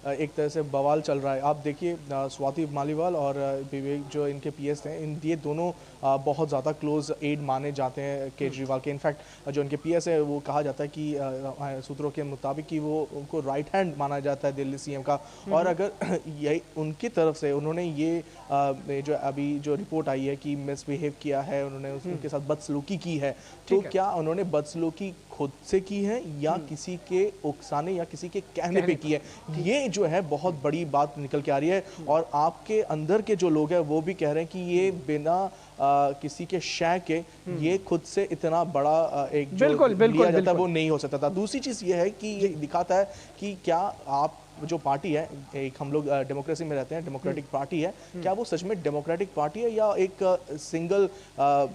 एक तरह से बवाल चल रहा है। आप देखिए स्वाति मालीवाल और विवेक जो इनके पीएस हैं, ये दोनों बहुत ज़्यादा क्लोज एड माने जाते हैं केजरीवाल के। इनफैक्ट जो इनके पीएस है वो कहा जाता है कि सूत्रों के मुताबिक कि वो उनको राइट हैंड माना जाता है दिल्ली सीएम का। और अगर यही उनकी तरफ से उन्होंने ये जो अभी जो रिपोर्ट आई है कि मिसबिहेव किया है, उन्होंने उनके साथ बदसलूकी की है, तो क्या उन्होंने बदसलूकी खुद से की है या किसी के उकसाने या किसी के कहने पे की है? ये जो है बहुत बड़ी बात निकल के आ रही है। और आपके अंदर के जो लोग हैं वो भी कह रहे हैं कि ये बिना किसी के शय के ये खुद से इतना बड़ा एक जो लिया जाता है वो नहीं हो सकता था। दूसरी चीज ये है कि ये दिखाता है कि क्या आप जो पार्टी है, एक हम लोग डेमोक्रेसी में रहते हैं, डेमोक्रेटिक पार्टी है, क्या वो सच में डेमोक्रेटिक पार्टी है या एक सिंगल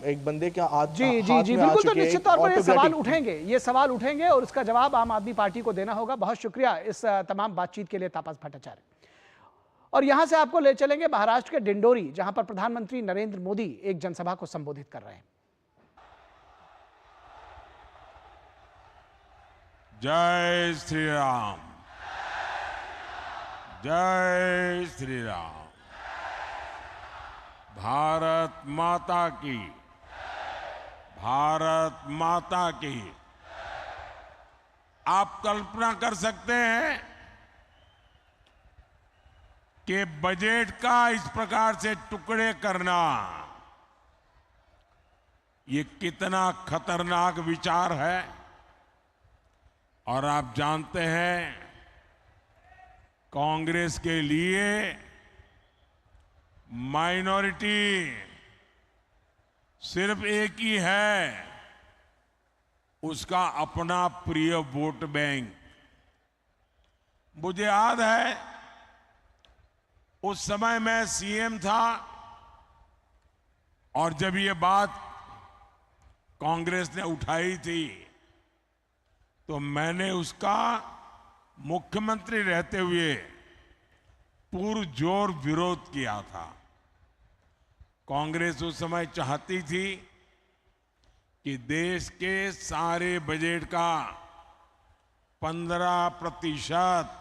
एक बंदे का हाथ जी बिल्कुल। तो निश्चित तौर पर ये सवाल उठेंगे और इसका जवाब आम आदमी पार्टी को देना होगा। बहुत शुक्रिया इस तमाम बातचीत के लिए तापस भट्टाचार्य। और यहां से आपको ले चलेंगे महाराष्ट्र के डिंडोरी, जहां पर प्रधानमंत्री नरेंद्र मोदी एक जनसभा को संबोधित कर रहे हैं। जय श्री राम, जय श्री राम। भारत माता की, भारत माता की। आप कल्पना कर सकते हैं कि बजट का इस प्रकार से टुकड़े करना ये कितना खतरनाक विचार है। और आप जानते हैं कांग्रेस के लिए माइनॉरिटी सिर्फ एक ही है, उसका अपना प्रिय वोट बैंक। मुझे याद है उस समय मैं सीएम था और जब ये बात कांग्रेस ने उठाई थी तो मैंने उसका मुख्यमंत्री रहते हुए पुरजोर विरोध किया था। कांग्रेस उस समय चाहती थी कि देश के सारे बजट का 15%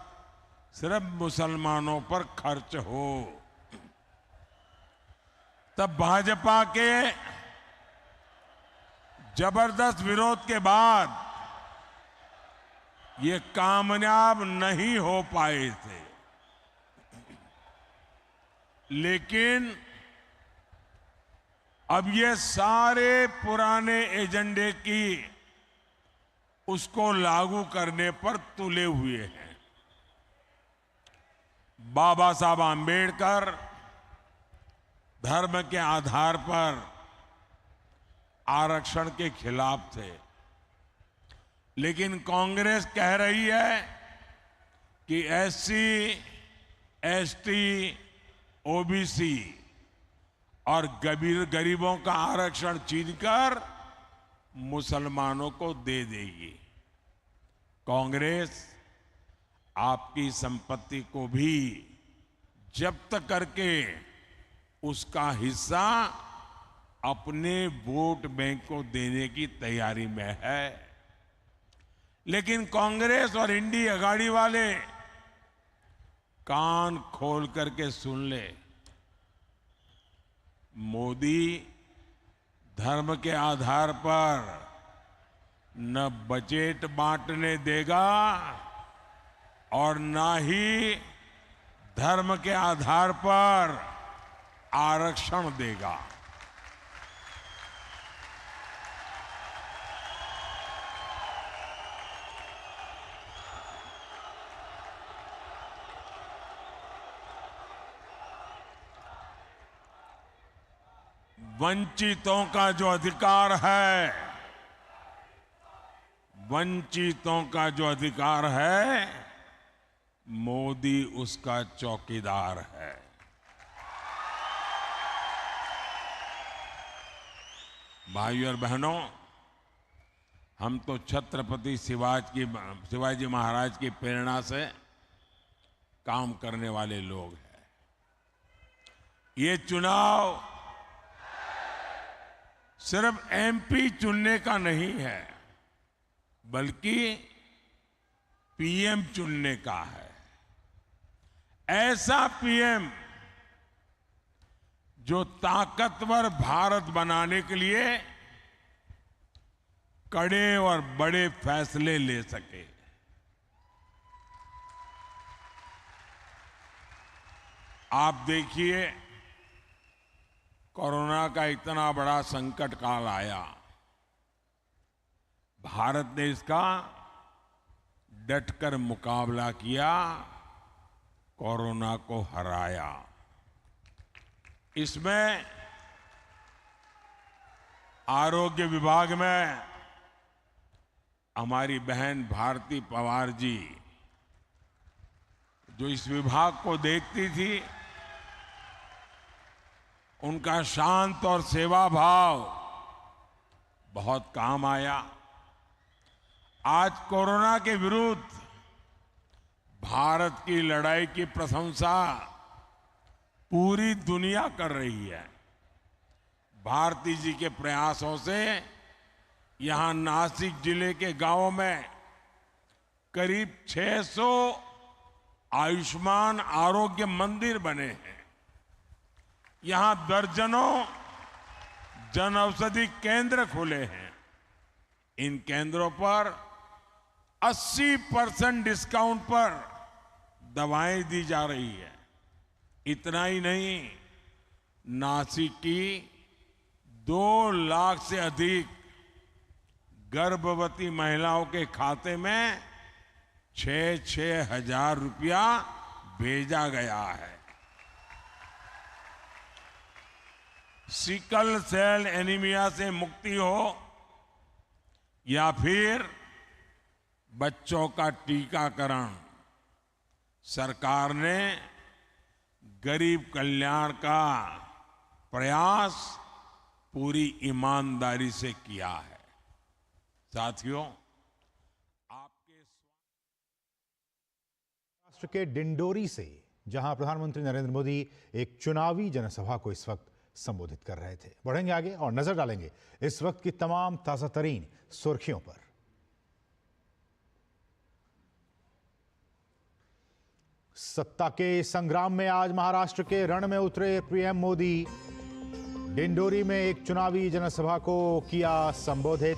सिर्फ मुसलमानों पर खर्च हो। तब भाजपा के जबरदस्त विरोध के बाद ये कामयाब नहीं हो पाए थे। लेकिन अब ये सारे पुराने एजेंडे की उसको लागू करने पर तुले हुए हैं। बाबा साहब आंबेडकर धर्म के आधार पर आरक्षण के खिलाफ थे, लेकिन कांग्रेस कह रही है कि एससी, एसटी, ओबीसी और गरीबों का आरक्षण छीनकर मुसलमानों को दे देगी। कांग्रेस आपकी संपत्ति को भी जब्त करके उसका हिस्सा अपने वोट बैंक को देने की तैयारी में है। लेकिन कांग्रेस और इंडी अगाड़ी वाले कान खोल करके सुन ले, मोदी धर्म के आधार पर न बजट बांटने देगा और न ही धर्म के आधार पर आरक्षण देगा। वंचितों का जो अधिकार है, वंचितों का जो अधिकार है, मोदी उसका चौकीदार है। भाइयों और बहनों, हम तो छत्रपति शिवाजी महाराज की प्रेरणा से काम करने वाले लोग हैं। ये चुनाव सिर्फ एमपी चुनने का नहीं है, बल्कि पीएम चुनने का है। ऐसा पीएम जो ताकतवर भारत बनाने के लिए कड़े और बड़े फैसले ले सके। आप देखिए, कोरोना का इतना बड़ा संकट काल आया, भारत ने इसका डटकर मुकाबला किया, कोरोना को हराया। इसमें आरोग्य विभाग में हमारी बहन भारती पवार जी, जो इस विभाग को देखती थी, उनका शांत और सेवा भाव बहुत काम आया। आज कोरोना के विरुद्ध भारत की लड़ाई की प्रशंसा पूरी दुनिया कर रही है। भारती जी के प्रयासों से यहां नासिक जिले के गांवों में करीब 600 आयुष्मान आरोग्य मंदिर बने हैं। यहां दर्जनों जन औषधि केंद्र खुले हैं। इन केंद्रों पर 80% डिस्काउंट पर दवाएं दी जा रही है। इतना ही नहीं, नासिक की 2 लाख से अधिक गर्भवती महिलाओं के खाते में 6-6 हजार रुपया भेजा गया है। सिकल सेल एनीमिया से मुक्ति हो या फिर बच्चों का टीकाकरण, सरकार ने गरीब कल्याण का प्रयास पूरी ईमानदारी से किया है। साथियों, महाराष्ट्र के डिंडोरी से, जहां प्रधानमंत्री नरेंद्र मोदी एक चुनावी जनसभा को इस वक्त संबोधित कर रहे थे। बढ़ेंगे आगे और नजर डालेंगे इस वक्त की तमाम ताजा तरीन सुर्खियों पर। सत्ता के संग्राम में आज महाराष्ट्र के रण में उतरे पीएम मोदी। डिंडोरी में एक चुनावी जनसभा को किया संबोधित।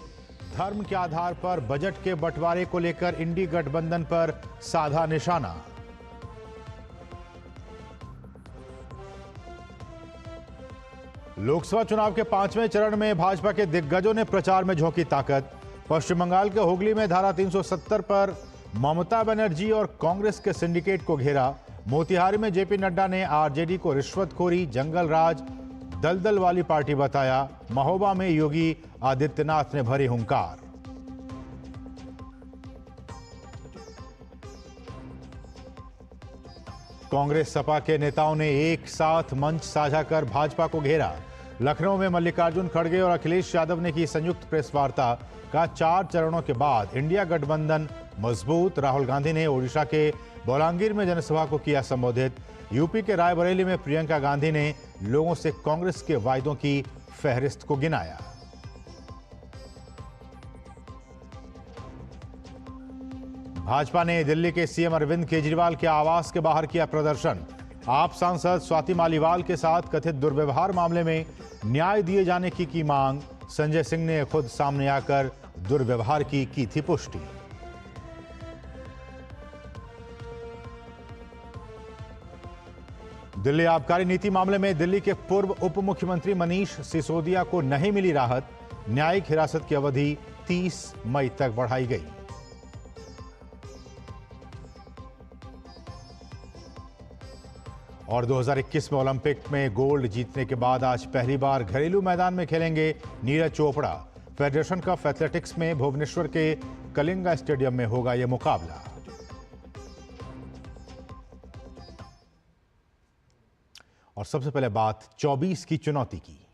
धर्म के आधार पर बजट के बंटवारे को लेकर इंडी गठबंधन पर साधा निशाना। लोकसभा चुनाव के 5वें चरण में भाजपा के दिग्गजों ने प्रचार में झोंकी ताकत। पश्चिम बंगाल के हुगली में धारा 370 पर ममता बनर्जी और कांग्रेस के सिंडिकेट को घेरा। मोतिहारी में जेपी नड्डा ने आरजेडी को रिश्वतखोरी, जंगल राज, दलदल वाली पार्टी बताया। महोबा में योगी आदित्यनाथ ने भरी हुंकार। कांग्रेस सपा के नेताओं ने एक साथ मंच साझा कर भाजपा को घेरा। लखनऊ में मल्लिकार्जुन खड़गे और अखिलेश यादव ने की संयुक्त प्रेस वार्ता। का 4 चरणों के बाद इंडिया गठबंधन मजबूत। राहुल गांधी ने ओडिशा के बलांगीर में जनसभा को किया संबोधित। यूपी के रायबरेली में प्रियंका गांधी ने लोगों से कांग्रेस के वायदों की फहरिस्त को गिनाया। भाजपा ने दिल्ली के सीएम अरविंद केजरीवाल के आवास के बाहर किया प्रदर्शन। आप सांसद स्वाति मालीवाल के साथ कथित दुर्व्यवहार मामले में न्याय दिए जाने की मांग। संजय सिंह ने खुद सामने आकर दुर्व्यवहार की थी पुष्टि। दिल्ली आबकारी नीति मामले में दिल्ली के पूर्व उप मुख्यमंत्री मनीष सिसोदिया को नहीं मिली राहत। न्यायिक हिरासत की अवधि 30 मई तक बढ़ाई गई। और 2021 में ओलंपिक में गोल्ड जीतने के बाद आज पहली बार घरेलू मैदान में खेलेंगे Neeraj Chopra. Federation cup athletics में भुवनेश्वर के कलिंगा स्टेडियम में होगा यह मुकाबला। और सबसे पहले बात 24 की चुनौती की।